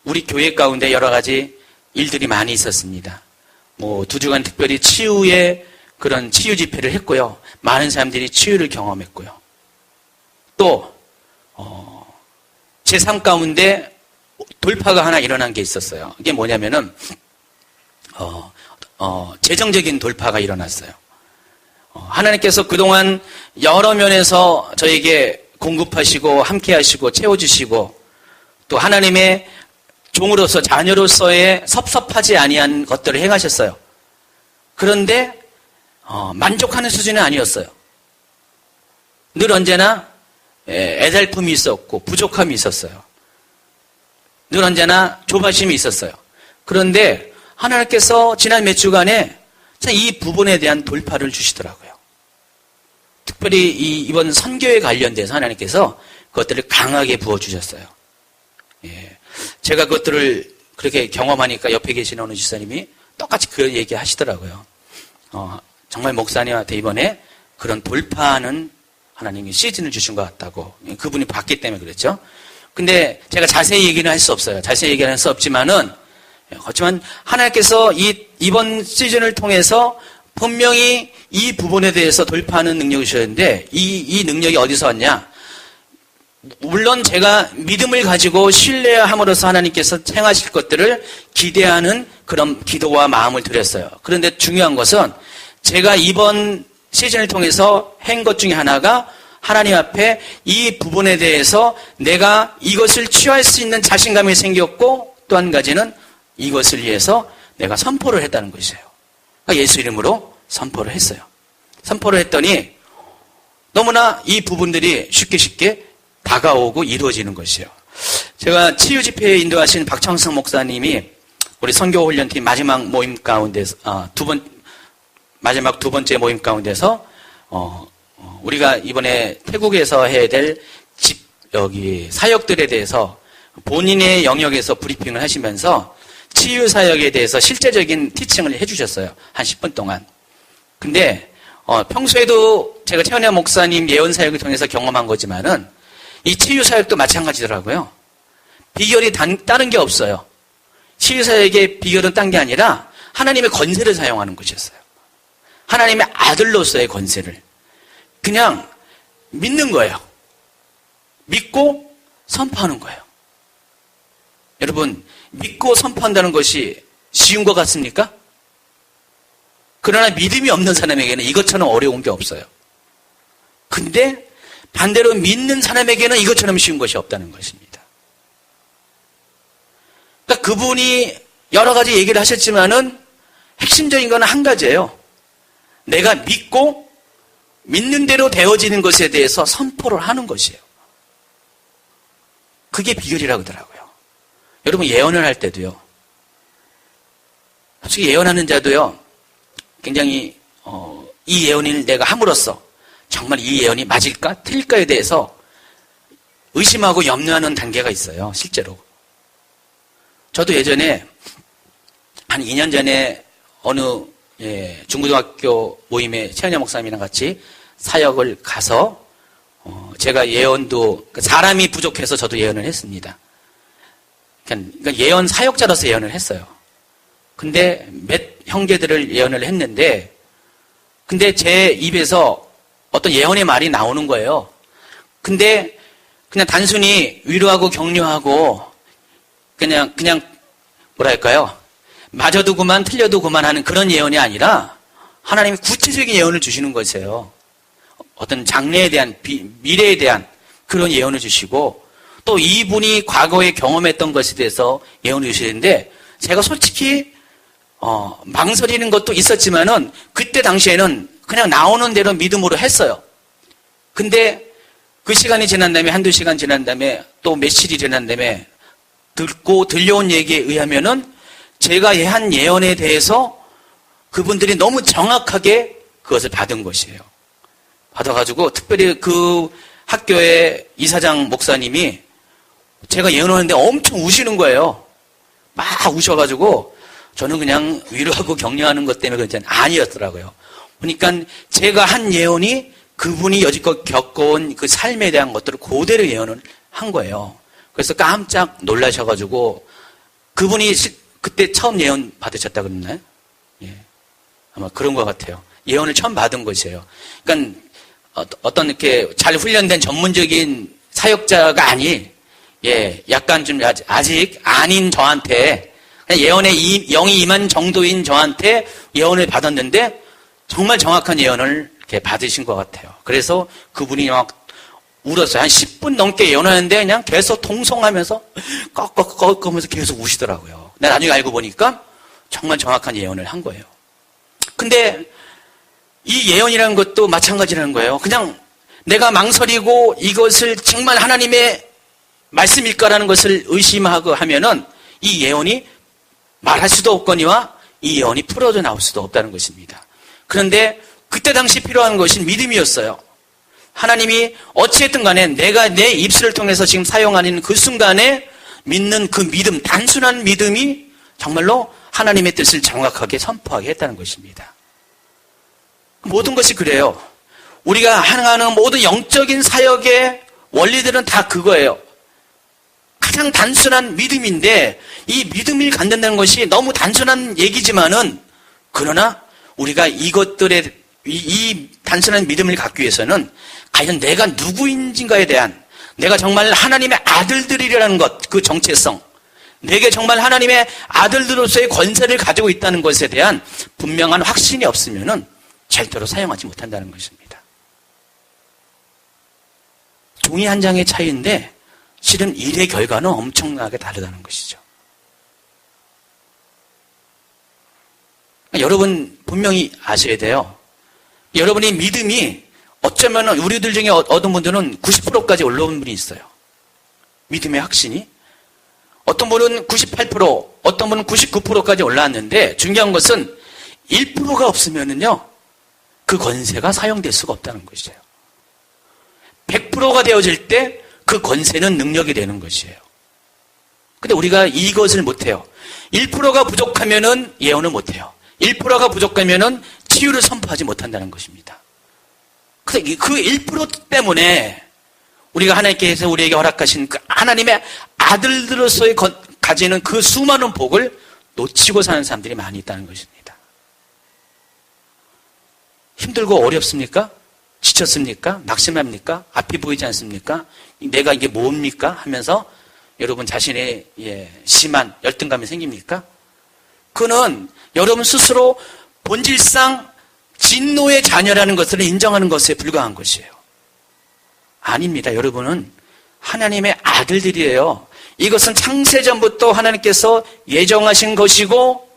우리 교회 가운데 여러 가지 일들이 많이 있었습니다. 2주간 특별히 치유의 그런 치유 집회를 했고요. 많은 사람들이 치유를 경험했고요. 또 제 삶 가운데 돌파가 하나 일어난 게 있었어요. 이게 뭐냐면은 재정적인 돌파가 일어났어요. 하나님께서 그동안 여러 면에서 저에게 공급하시고 함께 하시고 채워주시고 또 하나님의 종으로서 자녀로서의 섭섭하지 아니한 것들을 행하셨어요. 그런데 만족하는 수준은 아니었어요. 늘 언제나 애달픔이 있었고 부족함이 있었어요. 늘 언제나 조바심이 있었어요. 그런데 하나님께서 지난 몇 주간에 이 부분에 대한 돌파를 주시더라고요. 특별히 이번 선교에 관련돼서 하나님께서 그것들을 강하게 부어주셨어요. 예. 제가 그것들을 그렇게 경험하니까 옆에 계신 어느 집사님이 똑같이 그 얘기 하시더라고요. 정말 목사님한테 이번에 그런 돌파하는 하나님이 시즌을 주신 것 같다고. 그분이 봤기 때문에 그랬죠. 근데 제가 자세히 얘기는 할 수 없어요. 자세히 얘기는 할 수 없지만은, 그렇지만 하나님께서 이번 시즌을 통해서 분명히 이 부분에 대해서 돌파하는 능력을 주셨는데, 이 능력이 어디서 왔냐? 물론 제가 믿음을 가지고 신뢰함으로써 하나님께서 행하실 것들을 기대하는 그런 기도와 마음을 드렸어요. 그런데 중요한 것은 제가 이번 시즌을 통해서 한 것 중에 하나가 하나님 앞에 이 부분에 대해서 내가 이것을 취할 수 있는 자신감이 생겼고, 또 한 가지는 이것을 위해서 내가 선포를 했다는 것이에요. 그러니까 예수 이름으로 선포를 했어요. 선포를 했더니 너무나 이 부분들이 쉽게 다가오고 이루어지는 것이에요. 제가 치유 집회에 인도하신 박창성 목사님이 우리 선교훈련팀 마지막 모임 가운데서 마지막 두 번째 모임 가운데서 우리가 이번에 태국에서 해야 될 여기 사역들에 대해서 본인의 영역에서 브리핑을 하시면서 치유 사역에 대해서 실제적인 티칭을 해주셨어요. 한 10분 동안. 근데 평소에도 제가 최원현 목사님 예언 사역을 통해서 경험한 거지만은 이 치유 사역도 마찬가지더라고요. 비결이 다른 게 없어요. 치유 사역의 비결은 딴 게 아니라 하나님의 권세를 사용하는 것이었어요. 하나님의 아들로서의 권세를 그냥 믿는 거예요. 믿고 선포하는 거예요. 여러분, 믿고 선포한다는 것이 쉬운 것 같습니까? 그러나 믿음이 없는 사람에게는 이것처럼 어려운 게 없어요. 근데 반대로 믿는 사람에게는 이것처럼 쉬운 것이 없다는 것입니다. 그러니까 그분이 여러 가지 얘기를 하셨지만은 핵심적인 건 한 가지예요. 내가 믿고 믿는 대로 되어지는 것에 대해서 선포를 하는 것이에요. 그게 비결이라고 하더라고요. 여러분 예언을 할 때도요. 솔직히 예언하는 자도요. 굉장히 이 예언을 내가 함으로써 정말 이 예언이 맞을까 틀릴까에 대해서 의심하고 염려하는 단계가 있어요. 실제로. 저도 예전에 한 2년 전에 어느 중고등학교 모임에 최은영 목사님이랑 같이 사역을 가서 제가 예언도, 사람이 부족해서 저도 예언을 했습니다. 그러니까 예언 사역자로서 예언을 했어요. 근데 몇 형제들을 예언을 했는데, 근데 제 입에서 어떤 예언의 말이 나오는 거예요. 근데 그냥 단순히 위로하고 격려하고 그냥 뭐랄까요? 맞아도 그만 틀려도 그만 하는 그런 예언이 아니라 하나님이 구체적인 예언을 주시는 것이에요. 어떤 장래에 대한 미래에 대한 그런 예언을 주시고 또 이분이 과거에 경험했던 것에 대해서 예언을 주시는데 제가 솔직히 망설이는 것도 있었지만은 그때 당시에는 그냥 나오는 대로 믿음으로 했어요. 근데 그 시간이 지난 다음에 한두 시간 지난 다음에 또 며칠이 지난 다음에 들려온 얘기에 의하면은 제가 한 예언에 대해서 그분들이 너무 정확하게 그것을 받은 것이에요. 받아가지고 특별히 그 학교의 이사장 목사님이 제가 예언하는데 엄청 우시는 거예요. 막 우셔가지고 저는 그냥 위로하고 격려하는 것 때문에 그랬더니 아니었더라고요. 그러니까 제가 한 예언이 그분이 여지껏 겪어온 그 삶에 대한 것들을 그대로 예언을 한 거예요. 그래서 깜짝 놀라셔가지고 그분이 그때 처음 예언 받으셨다 그랬나요? 예, 아마 그런 것 같아요. 예언을 처음 받은 것이에요. 그러니까 어떤 이렇게 잘 훈련된 전문적인 사역자가 아닌 약간 좀 아직 아닌 저한테 예언의 영이 임한 정도인 저한테 예언을 받았는데 정말 정확한 예언을 이렇게 받으신 것 같아요. 그래서 그분이 막 울었어요. 한 10분 넘게 예언하는데 그냥 계속 통성하면서 꺽꺽꺽하면서 계속 우시더라고요. 근데 나중에 알고 보니까 정말 정확한 예언을 한 거예요. 근데 이 예언이라는 것도 마찬가지라는 거예요. 그냥 내가 망설이고 이것을 정말 하나님의 말씀일까라는 것을 의심하고 하면은 이 예언이 말할 수도 없거니와 이 예언이 풀어져 나올 수도 없다는 것입니다. 그런데 그때 당시 필요한 것이 믿음이었어요. 하나님이 어찌했든 간에 내가 내 입술을 통해서 지금 사용하는 그 순간에 믿는 그 믿음, 단순한 믿음이 정말로 하나님의 뜻을 정확하게 선포하게 했다는 것입니다. 모든 것이 그래요. 우리가 행하는 모든 영적인 사역의 원리들은 다 그거예요. 가장 단순한 믿음인데 이 믿음을 갖는다는 것이 너무 단순한 얘기지만은 그러나 우리가 이것들의 이 단순한 믿음을 갖기 위해서는 과연 내가 누구인지인가에 대한 내가 정말 하나님의 아들들이라는 것, 그 정체성, 내게 정말 하나님의 아들들로서의 권세를 가지고 있다는 것에 대한 분명한 확신이 없으면은 절대로 사용하지 못한다는 것입니다. 종이 한 장의 차이인데 실은 일의 결과는 엄청나게 다르다는 것이죠. 여러분 분명히 아셔야 돼요. 여러분의 믿음이 어쩌면 우리들 중에 어떤 분들은 90%까지 올라온 분이 있어요. 믿음의 확신이. 어떤 분은 98%, 어떤 분은 99%까지 올라왔는데 중요한 것은 1%가 없으면은요, 그 권세가 사용될 수가 없다는 것이에요. 100%가 되어질 때 그 권세는 능력이 되는 것이에요. 근데 우리가 이것을 못해요. 1%가 부족하면은 예언을 못해요. 1%가 부족하면은 치유를 선포하지 못한다는 것입니다. 근데 그 1% 때문에 우리가 하나님께서 우리에게 허락하신 그 하나님의 아들들로서의 가지는 그 수많은 복을 놓치고 사는 사람들이 많이 있다는 것입니다. 힘들고 어렵습니까? 지쳤습니까? 낙심합니까? 앞이 보이지 않습니까? 내가 이게 뭡니까? 하면서 여러분 자신의 심한 열등감이 생깁니까? 그는 여러분 스스로 본질상 진노의 자녀라는 것을 인정하는 것에 불과한 것이에요. 아닙니다. 여러분은 하나님의 아들들이에요. 이것은 창세전부터 하나님께서 예정하신 것이고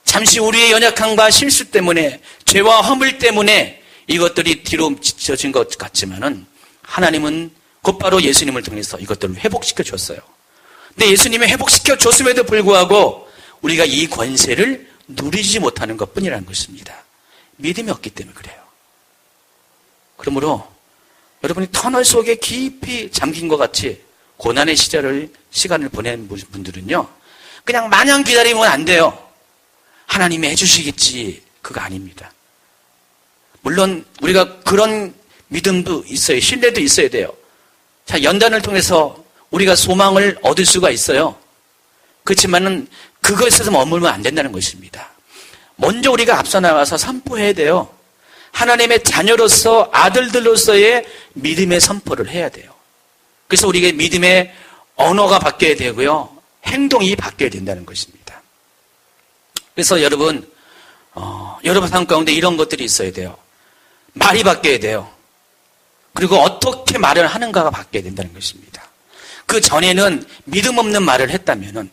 잠시 우리의 연약함과 실수 때문에 죄와 허물 때문에 이것들이 뒤로 지쳐진 것 같지만은 하나님은 곧바로 예수님을 통해서 이것들을 회복시켜 줬어요. 근데 예수님이 회복시켜 줬음에도 불구하고 우리가 이 권세를 누리지 못하는 것뿐이라는 것입니다. 믿음이 없기 때문에 그래요. 그러므로 여러분이 터널 속에 깊이 잠긴 것 같이 고난의 시간을 보낸 분들은요, 그냥 마냥 기다리면 안 돼요. 하나님이 해주시겠지, 그거 아닙니다. 물론 우리가 그런 믿음도 있어요. 신뢰도 있어야 돼요. 자, 연단을 통해서 우리가 소망을 얻을 수가 있어요. 그렇지만은 그것에서 머물면 안 된다는 것입니다. 먼저 우리가 앞서 나가서 선포해야 돼요. 하나님의 자녀로서 아들들로서의 믿음의 선포를 해야 돼요. 그래서 우리가 믿음의 언어가 바뀌어야 되고요. 행동이 바뀌어야 된다는 것입니다. 그래서 여러분 삶 가운데 이런 것들이 있어야 돼요. 말이 바뀌어야 돼요. 그리고 어떻게 말을 하는가가 바뀌어야 된다는 것입니다. 그 전에는 믿음 없는 말을 했다면은,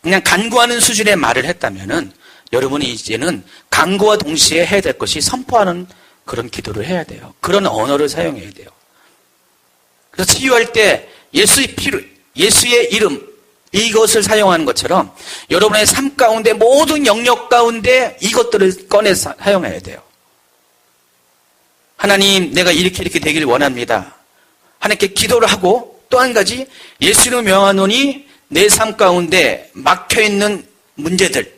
그냥 간구하는 수준의 말을 했다면은, 여러분이 이제는 간구와 동시에 해야 될 것이 선포하는 그런 기도를 해야 돼요. 그런 언어를 사용해야 돼요. 그래서 치유할 때 예수의 피로, 예수의 이름, 이것을 사용하는 것처럼 여러분의 삶 가운데 모든 영역 가운데 이것들을 꺼내서 사용해야 돼요. 하나님, 내가 이렇게 되길 원합니다. 하나님께 기도를 하고, 또 한 가지, 예수를 명하노니 내 삶 가운데 막혀있는 문제들,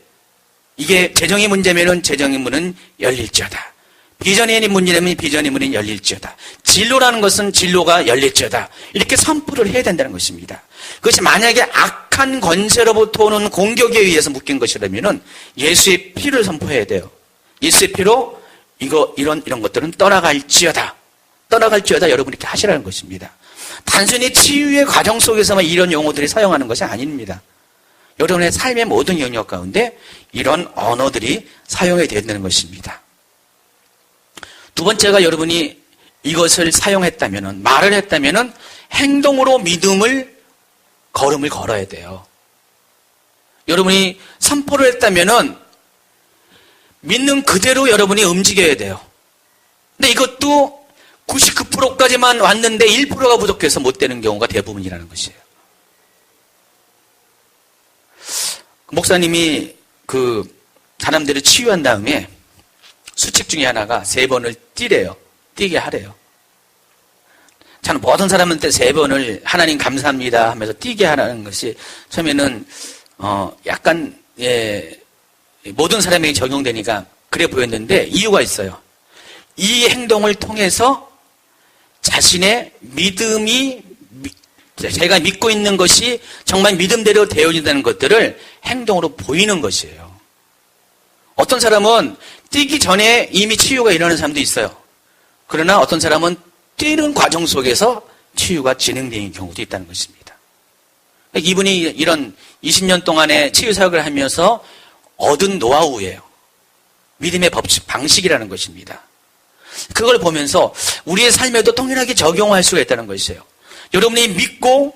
이게 재정의 문제면은 재정의 문은 열릴지어다. 비전의 문제라면 비전의 문은 열릴지어다. 진로라는 것은 진로가 열릴지어다. 이렇게 선포를 해야 된다는 것입니다. 그것이 만약에 악한 권세로부터 오는 공격에 의해서 묶인 것이라면은 예수의 피를 선포해야 돼요. 예수의 피로 이런 것들은 떠나갈지어다. 여러분 이렇게 하시라는 것입니다. 단순히 치유의 과정 속에서만 이런 용어들이 사용하는 것이 아닙니다. 여러분의 삶의 모든 영역 가운데 이런 언어들이 사용이 된다는 것입니다. 두 번째가 여러분이 이것을 사용했다면은, 말을 했다면은 행동으로 걸음을 걸어야 돼요. 여러분이 선포를 했다면은 믿는 그대로 여러분이 움직여야 돼요. 근데 이것도 99%까지만 왔는데 1%가 부족해서 못 되는 경우가 대부분이라는 것이에요. 목사님이 그 사람들을 치유한 다음에 수칙 중에 하나가 3번을 뛰게 하래요. 저는 모든 사람한테 3번을 하나님 감사합니다 하면서 뛰게 하라는 것이 처음에는 약간 모든 사람에게 적용되니까 그래 보였는데 이유가 있어요. 이 행동을 통해서 자신의 믿음이, 제가 믿고 있는 것이 정말 믿음대로 되어진다는 것들을 행동으로 보이는 것이에요. 어떤 사람은 뛰기 전에 이미 치유가 일어나는 사람도 있어요. 그러나 어떤 사람은 뛰는 과정 속에서 치유가 진행되는 경우도 있다는 것입니다. 이분이 이런 20년 동안의 치유 사역을 하면서 얻은 노하우예요. 믿음의 법칙, 방식이라는 것입니다. 그걸 보면서 우리의 삶에도 동일하게 적용할 수가 있다는 것이에요. 여러분이 믿고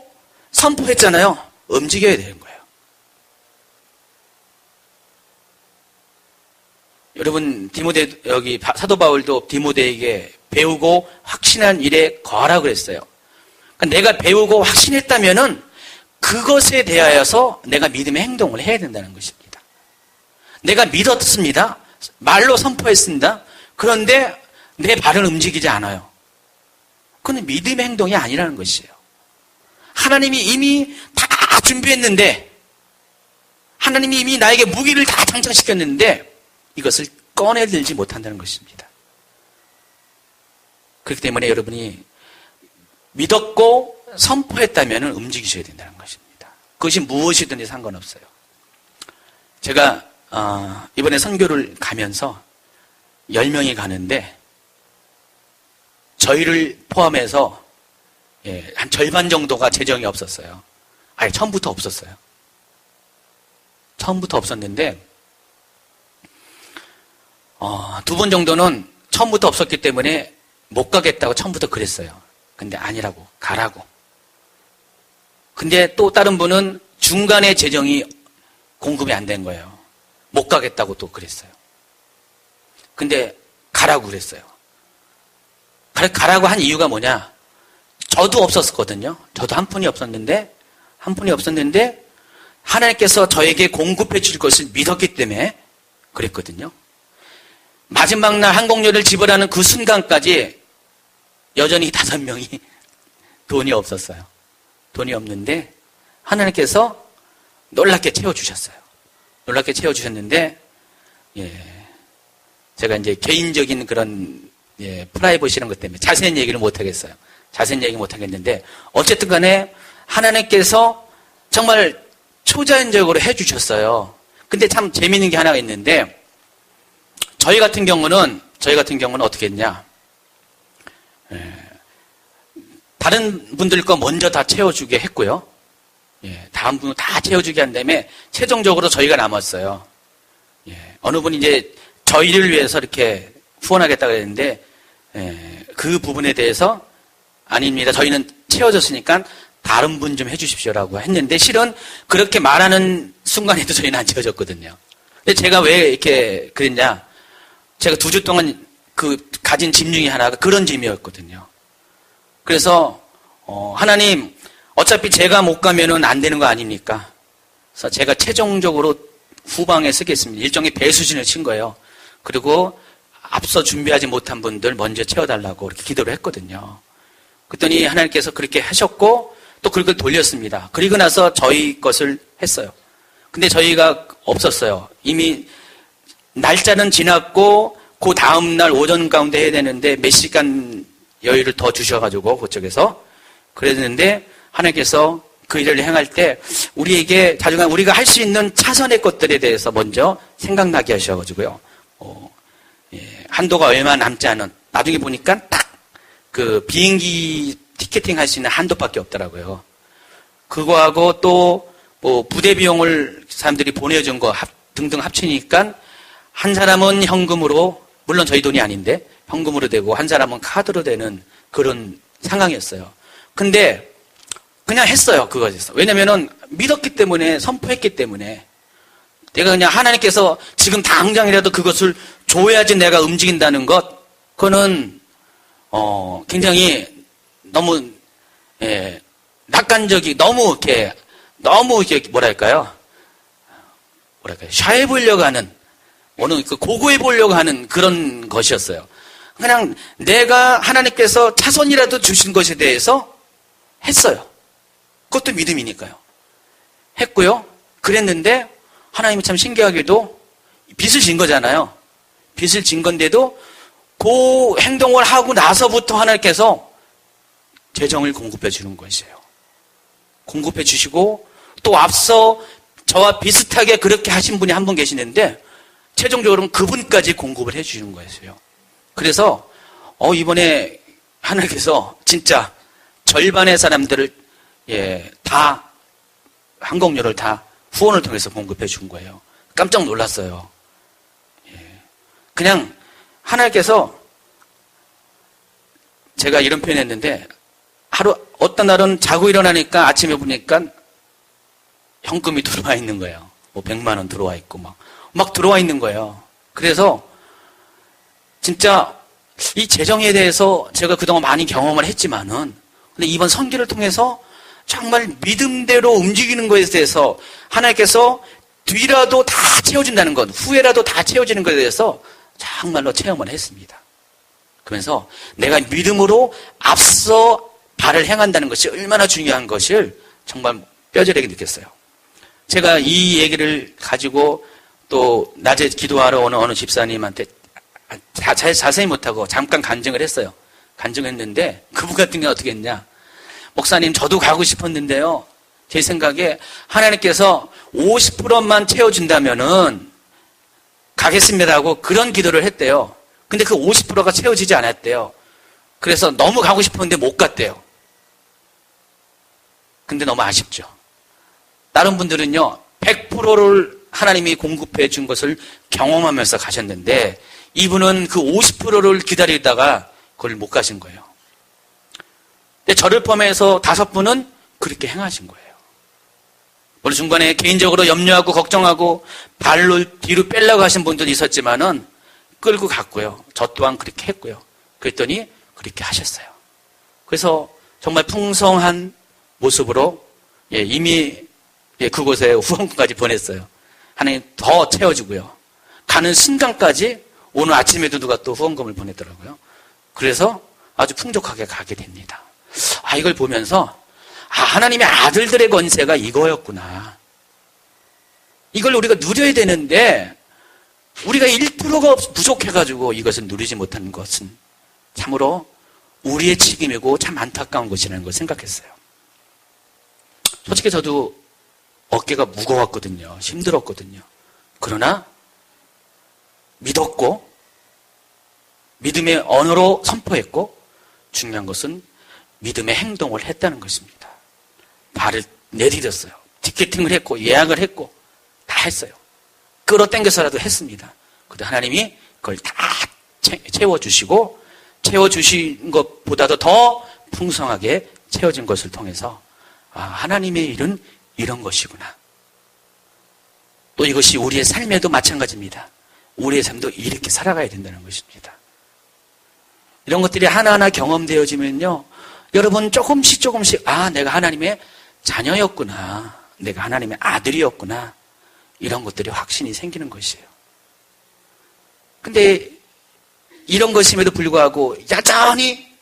선포했잖아요. 움직여야 되는 거예요. 여러분, 여기 사도 바울도 디모데에게 배우고 확신한 일에 거하라 그랬어요. 그러니까 내가 배우고 확신했다면은 그것에 대하여서 내가 믿음의 행동을 해야 된다는 것입니다. 내가 믿었습니다. 말로 선포했습니다. 그런데 내 발은 움직이지 않아요. 그건 믿음의 행동이 아니라는 것이에요. 하나님이 이미 다 준비했는데, 하나님이 이미 나에게 무기를 다 장착시켰는데 이것을 꺼내들지 못한다는 것입니다. 그렇기 때문에 여러분이 믿었고 선포했다면 움직이셔야 된다는 것입니다. 그것이 무엇이든지 상관없어요. 제가 이번에 선교를 가면서 10명이 가는데 저희를 포함해서 한 절반 정도가 재정이 없었어요. 아니, 처음부터 없었어요. 처음부터 없었는데 2번 정도는 처음부터 없었기 때문에 못 가겠다고 처음부터 그랬어요. 근데 아니라고, 가라고. 근데 또 다른 분은 중간에 재정이 공급이 안 된 거예요. 못 가겠다고 또 그랬어요. 근데 가라고 그랬어요. 가라고 한 이유가 뭐냐? 저도 없었거든요. 저도 한 푼이 없었는데 하나님께서 저에게 공급해 줄 것을 믿었기 때문에 그랬거든요. 마지막 날 항공료를 지불하는 그 순간까지 여전히 5명이 돈이 없었어요. 돈이 없는데 하나님께서 놀랍게 채워주셨어요. 놀랍게 채워주셨는데, 제가 이제 개인적인 그런 프라이버시 이런 것 때문에 자세한 얘기를 못 하겠어요. 자세한 얘기 못 하겠는데, 어쨌든 간에 하나님께서 정말 초자연적으로 해주셨어요. 근데 참 재미있는 게 하나가 있는데, 저희 같은 경우는 어떻게 했냐. 다른 분들 거 먼저 다 채워주게 했고요. 다음 분은 다 채워주게 한 다음에 최종적으로 저희가 남았어요. 어느 분이 이제 저희를 위해서 이렇게 후원하겠다고 했는데, 그 부분에 대해서 아닙니다. 저희는 채워졌으니까 다른 분 좀 해주십시오라고 했는데, 실은 그렇게 말하는 순간에도 저희는 안 채워졌거든요. 근데 제가 왜 이렇게 그랬냐. 제가 2주 동안 가진 짐 중에 하나가 그런 짐이었거든요. 그래서, 하나님, 어차피 제가 못 가면은 안 되는 거 아닙니까? 그래서 제가 최종적으로 후방에 쓰겠습니다. 일종의 배수진을 친 거예요. 그리고 앞서 준비하지 못한 분들 먼저 채워달라고 이렇게 기도를 했거든요. 그랬더니 하나님께서 그렇게 하셨고, 또 그걸 돌렸습니다. 그리고 나서 저희 것을 했어요. 근데 저희가 없었어요. 이미 날짜는 지났고, 그 다음날 오전 가운데 해야 되는데 몇 시간 여유를 더 주셔가지고 그쪽에서 그랬는데, 하나님께서 그 일을 행할 때 우리에게 자주간 우리가 할 수 있는 차선의 것들에 대해서 먼저 생각나게 하셔가지고요. 한도가 얼마 남지 않은, 나중에 보니까 딱 그 비행기 티켓팅 할 수 있는 한도밖에 없더라고요. 그거하고 또 뭐 부대 비용을 사람들이 보내준 거 등등 합치니까 한 사람은 현금으로, 물론 저희 돈이 아닌데 현금으로 되고 한 사람은 카드로 되는 그런 상황이었어요. 근데 그냥 했어요. 그것에서. 왜냐면은 믿었기 때문에, 선포했기 때문에. 내가 그냥 하나님께서 지금 당장이라도 그것을 줘야지 내가 움직인다는 것, 그거는 굉장히 너무 낙관적이, 너무 이렇게 뭐랄까요, 샤해 보려고 하는, 어느 고고해 보려고 하는 그런 것이었어요. 그냥 내가 하나님께서 차선이라도 주신 것에 대해서 했어요. 그것도 믿음이니까요. 했고요. 그랬는데 하나님이 참 신기하게도 빚을 진 거잖아요. 빚을 진 건데도 그 행동을 하고 나서부터 하나님께서 재정을 공급해 주는 것이에요. 공급해 주시고, 또 앞서 저와 비슷하게 그렇게 하신 분이 한 분 계시는데 최종적으로는 그분까지 공급을 해 주시는 거였어요. 그래서 이번에 하나님께서 진짜 절반의 사람들을 다 항공료를 다 후원을 통해서 공급해 준 거예요. 깜짝 놀랐어요. 그냥 하나님께서, 제가 이런 표현했는데, 어떤 날은 자고 일어나니까 아침에 보니까 현금이 들어와 있는 거예요. 뭐 100만 원 들어와 있고 막 들어와 있는 거예요. 그래서 진짜 이 재정에 대해서 제가 그동안 많이 경험을 했지만은, 근데 이번 선교를 통해서 정말 믿음대로 움직이는 것에 대해서 하나님께서 뒤라도 다 채워준다는 것, 후에라도 다 채워지는 것에 대해서 정말로 체험을 했습니다. 그러면서 내가 믿음으로 앞서 발을 행한다는 것이 얼마나 중요한 것을 정말 뼈저리게 느꼈어요. 제가 이 얘기를 가지고 또 낮에 기도하러 오는 어느 집사님한테 자세히 못하고 잠깐 간증을 했어요. 간증했는데 그분 같은 경우는 어떻게 했냐. 목사님, 저도 가고 싶었는데요. 제 생각에 하나님께서 50%만 채워준다면은 가겠습니다 하고 그런 기도를 했대요. 근데 그 50%가 채워지지 않았대요. 그래서 너무 가고 싶었는데 못 갔대요. 근데 너무 아쉽죠. 다른 분들은요, 100%를 하나님이 공급해 준 것을 경험하면서 가셨는데, 이분은 그 50%를 기다리다가 그걸 못 가신 거예요. 근데 저를 포함해서 5분은 그렇게 행하신 거예요. 물론 중간에 개인적으로 염려하고 걱정하고 발로 뒤로 빼려고 하신 분들도 있었지만은 끌고 갔고요. 저 또한 그렇게 했고요. 그랬더니 그렇게 하셨어요. 그래서 정말 풍성한 모습으로 이미 그곳에 후원금까지 보냈어요. 하나님 더 채워주고요. 가는 순간까지 오늘 아침에도 누가 또 후원금을 보내더라고요. 그래서 아주 풍족하게 가게 됩니다. 이걸 보면서 하나님의 아들들의 권세가 이거였구나. 이걸 우리가 누려야 되는데 우리가 1%가 부족해가지고 이것을 누리지 못하는 것은 참으로 우리의 책임이고 참 안타까운 것이라는 걸 생각했어요. 솔직히 저도 어깨가 무거웠거든요. 힘들었거든요. 그러나 믿었고 믿음의 언어로 선포했고 중요한 것은 믿음의 행동을 했다는 것입니다. 발을 내디뎠어요. 티켓팅을 했고 예약을 했고 다 했어요. 끌어당겨서라도 했습니다. 그런데 하나님이 그걸 다 채워주시고 채워주신 것보다도 더 풍성하게 채워진 것을 통해서 하나님의 일은 이런 것이구나. 또 이것이 우리의 삶에도 마찬가지입니다. 우리의 삶도 이렇게 살아가야 된다는 것입니다. 이런 것들이 하나하나 경험되어지면요, 여러분 조금씩 내가 하나님의 자녀였구나, 내가 하나님의 아들이었구나, 이런 것들이 확신이 생기는 것이에요. 근데 이런 것임에도 불구하고 여전히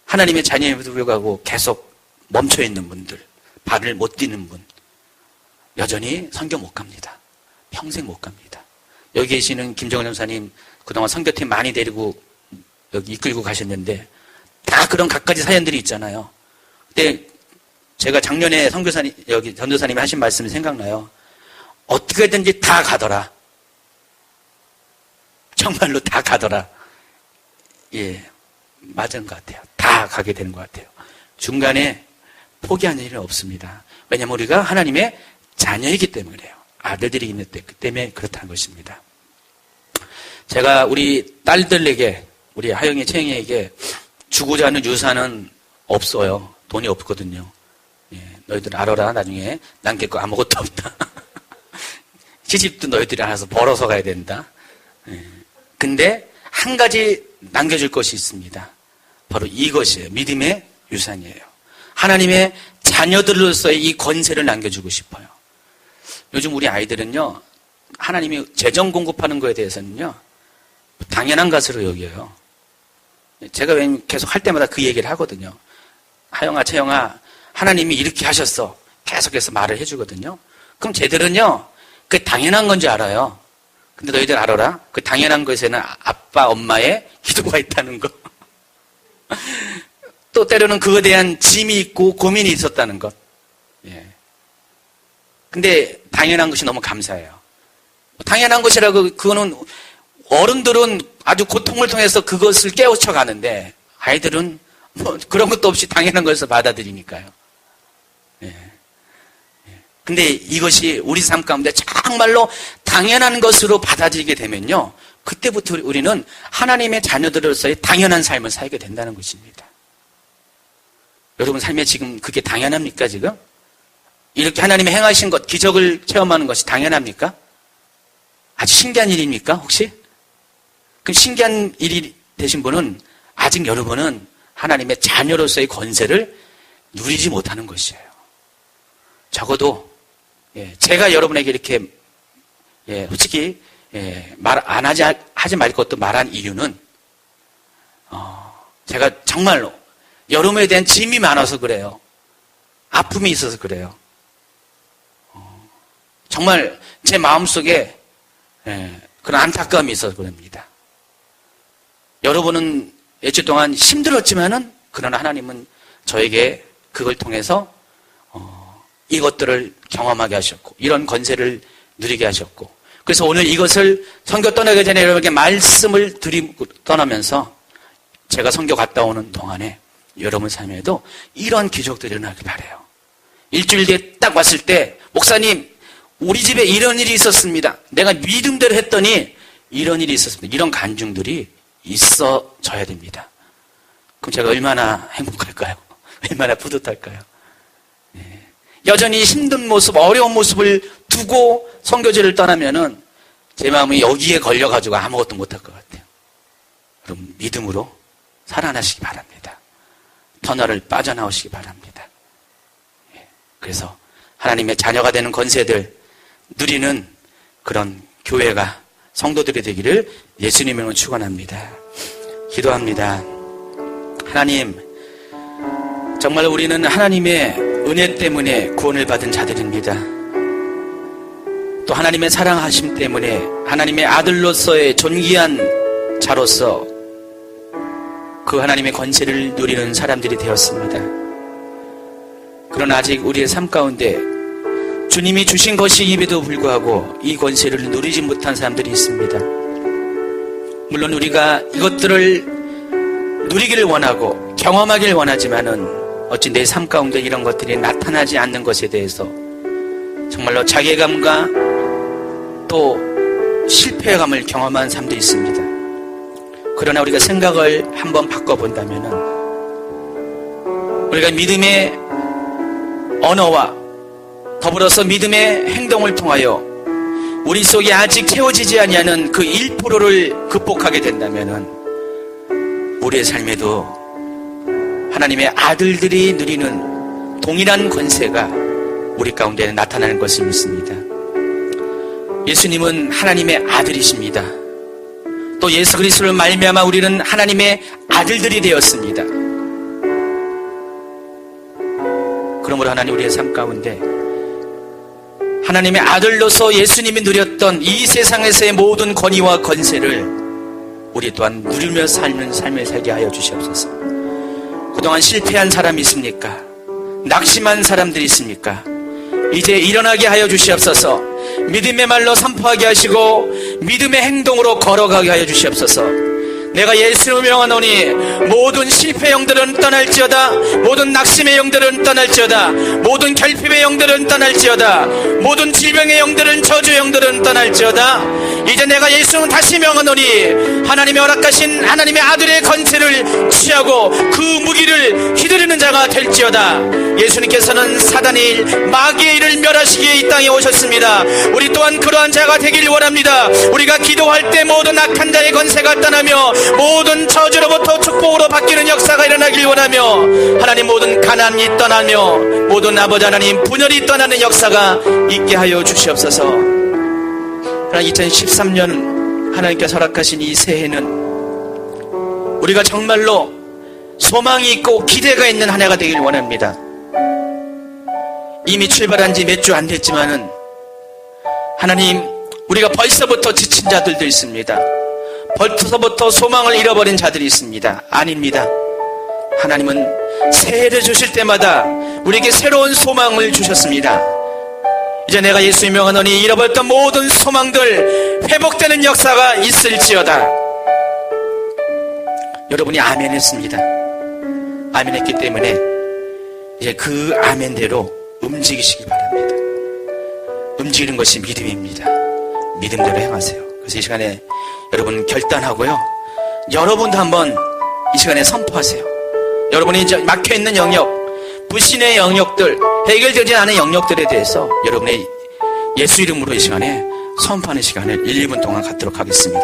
하나님의 자녀임에도 불구하고 계속 멈춰있는 분들, 발을 못 뛰는 분, 여전히 선교 못 갑니다. 평생 못 갑니다. 여기 계시는 김정은 전사님 그동안 선교팀 많이 데리고 여기 이끌고 가셨는데 다 그런 갖가지 사연들이 있잖아요. 근데 제가 작년에 선교사님, 여기 전도사님이 하신 말씀이 생각나요. 어떻게든지 다 가더라. 정말로 다 가더라. 예, 맞은 것 같아요. 다 가게 되는 것 같아요. 중간에 포기하는 일은 없습니다. 왜냐하면 우리가 하나님의 자녀이기 때문에 그래요. 아들들이 있는 때문에 그렇다는 것입니다. 제가 우리 딸들에게, 우리 하영이, 채영이에게 주고자 하는 유산은 없어요. 돈이 없거든요. 예, 너희들 알아라. 나중에 남길 거 아무것도 없다. 시집도 너희들이 알아서 벌어서 가야 된다. 예. 근데 한 가지 남겨줄 것이 있습니다. 바로 이것이에요. 믿음의 유산이에요. 하나님의 자녀들로서의 이 권세를 남겨주고 싶어요. 요즘 우리 아이들은요, 하나님이 재정 공급하는 거에 대해서는요, 당연한 것으로 여겨요. 제가 계속 할 때마다 그 얘기를 하거든요. 하영아, 채영아, 하나님이 이렇게 하셨어. 계속해서 말을 해주거든요. 그럼 쟤들은요, 그게 당연한 건지 알아요. 근데 너희들 알아라. 그 당연한 것에는 아빠, 엄마의 기도가 있다는 거. 또 때로는 그거에 대한 짐이 있고 고민이 있었다는 것. 예. 근데 당연한 것이 너무 감사해요. 당연한 것이라고, 그거는 어른들은 아주 고통을 통해서 그것을 깨우쳐 가는데 아이들은 뭐 그런 것도 없이 당연한 것을 받아들이니까요. 예. 근데 이것이 우리 삶 가운데 정말로 당연한 것으로 받아들이게 되면요, 그때부터 우리는 하나님의 자녀들로서의 당연한 삶을 살게 된다는 것입니다. 여러분 삶에 지금 그게 당연합니까? 지금? 이렇게 하나님이 행하신 것, 기적을 체험하는 것이 당연합니까? 아주 신기한 일입니까? 혹시? 그럼 신기한 일이 되신 분은 아직 여러분은 하나님의 자녀로서의 권세를 누리지 못하는 것이에요. 적어도 제가 여러분에게 이렇게 솔직히 말 안 하지 말 것도 말한 이유는 제가 정말로 여러분에 대한 짐이 많아서 그래요. 아픔이 있어서 그래요. 정말 제 마음속에 그런 안타까움이 있어서 그럽니다. 여러분은 일주일 동안 힘들었지만은 그러나 하나님은 저에게 그걸 통해서 이것들을 경험하게 하셨고 이런 권세를 누리게 하셨고, 그래서 오늘 이것을 선교 떠나기 전에 여러분에게 말씀을 드리고 떠나면서 제가 선교 갔다 오는 동안에 여러분 삶에도 이런 기적들이 일어나길 바라요. 일주일 뒤에 딱 왔을 때 목사님, 우리 집에 이런 일이 있었습니다. 내가 믿음대로 했더니 이런 일이 있었습니다. 이런 간증들이 있어져야 됩니다. 그럼 제가 얼마나 행복할까요? 얼마나 뿌듯할까요? 여전히 힘든 모습, 어려운 모습을 두고 선교지를 떠나면은 제 마음이 여기에 걸려가지고 아무것도 못할 것 같아요. 여러분, 믿음으로 살아나시기 바랍니다. 터널을 빠져나오시기 바랍니다. 그래서 하나님의 자녀가 되는 권세들 누리는 그런 교회가, 성도들이 되기를 예수님으로 축원합니다. 기도합니다. 하나님, 정말 우리는 하나님의 은혜 때문에 구원을 받은 자들입니다. 또 하나님의 사랑하심 때문에 하나님의 아들로서의 존귀한 자로서 그 하나님의 권세를 누리는 사람들이 되었습니다. 그러나 아직 우리의 삶 가운데 주님이 주신 것임에도 불구하고 이 권세를 누리지 못한 사람들이 있습니다. 물론 우리가 이것들을 누리기를 원하고 경험하기를 원하지만은 어찌 내 삶 가운데 이런 것들이 나타나지 않는 것에 대해서 정말로 자괴감과 또 실패감을 경험한 사람도 있습니다. 그러나 우리가 생각을 한번 바꿔본다면은 우리가 믿음의 언어와 더불어서 믿음의 행동을 통하여 우리 속에 아직 채워지지 아니하는 그 1%를 극복하게 된다면은 우리의 삶에도 하나님의 아들들이 누리는 동일한 권세가 우리 가운데 나타나는 것을 믿습니다. 예수님은 하나님의 아들이십니다. 또 예수 그리스도를 말미암아 우리는 하나님의 아들들이 되었습니다. 그러므로 하나님 우리의 삶 가운데 하나님의 아들로서 예수님이 누렸던 이 세상에서의 모든 권위와 권세를 우리 또한 누리며 삶을 살게 하여 주시옵소서. 그동안 실패한 사람이 있습니까? 낙심한 사람들이 있습니까? 이제 일어나게 하여 주시옵소서. 믿음의 말로 선포하게 하시고 믿음의 행동으로 걸어가게 하여 주시옵소서. 내가 예수를 명하노니 모든 실패의 영들은 떠날지어다. 모든 낙심의 영들은 떠날지어다. 모든 결핍의 영들은 떠날지어다. 모든 질병의 영들은 저주의 영들은 떠날지어다. 이제 내가 예수를 다시 명하노니 하나님의 허락하신 하나님의 아들의 권세를 취하고 그 무기를 휘두르는 자가 될지어다. 예수님께서는 사단의 일, 마귀의 일을 멸하시기에 이 땅에 오셨습니다. 우리 또한 그러한 자가 되길 원합니다. 우리가 기도할 때 모든 악한 자의 권세가 떠나며 모든 저주로부터 축복으로 바뀌는 역사가 일어나길 원하며 하나님 모든 가난이 떠나며 모든 아버지 하나님 분열이 떠나는 역사가 있게 하여 주시옵소서. 하나님 2013년 하나님께서 허락하신 이 새해는 우리가 정말로 소망이 있고 기대가 있는 한 해가 되길 원합니다. 이미 출발한 지 몇 주 안 됐지만은 하나님 우리가 벌써부터 지친 자들도 있습니다. 벌써부터 소망을 잃어버린 자들이 있습니다. 아닙니다. 하나님은 새해를 주실 때마다 우리에게 새로운 소망을 주셨습니다. 이제 내가 예수의 명하노니 잃어버렸던 모든 소망들 회복되는 역사가 있을지어다. 여러분이 아멘 했습니다. 아멘 했기 때문에 이제 그 아멘대로 움직이시기 바랍니다. 움직이는 것이 믿음입니다. 믿음대로 행하세요. 그래서 이 시간에 여러분 결단하고요. 여러분도 한번 이 시간에 선포하세요. 여러분이 이제 막혀있는 영역, 불신의 영역들, 해결되지 않은 영역들에 대해서 여러분의 예수 이름으로 이 시간에 선포하는 시간을 1, 2분 동안 갖도록 하겠습니다.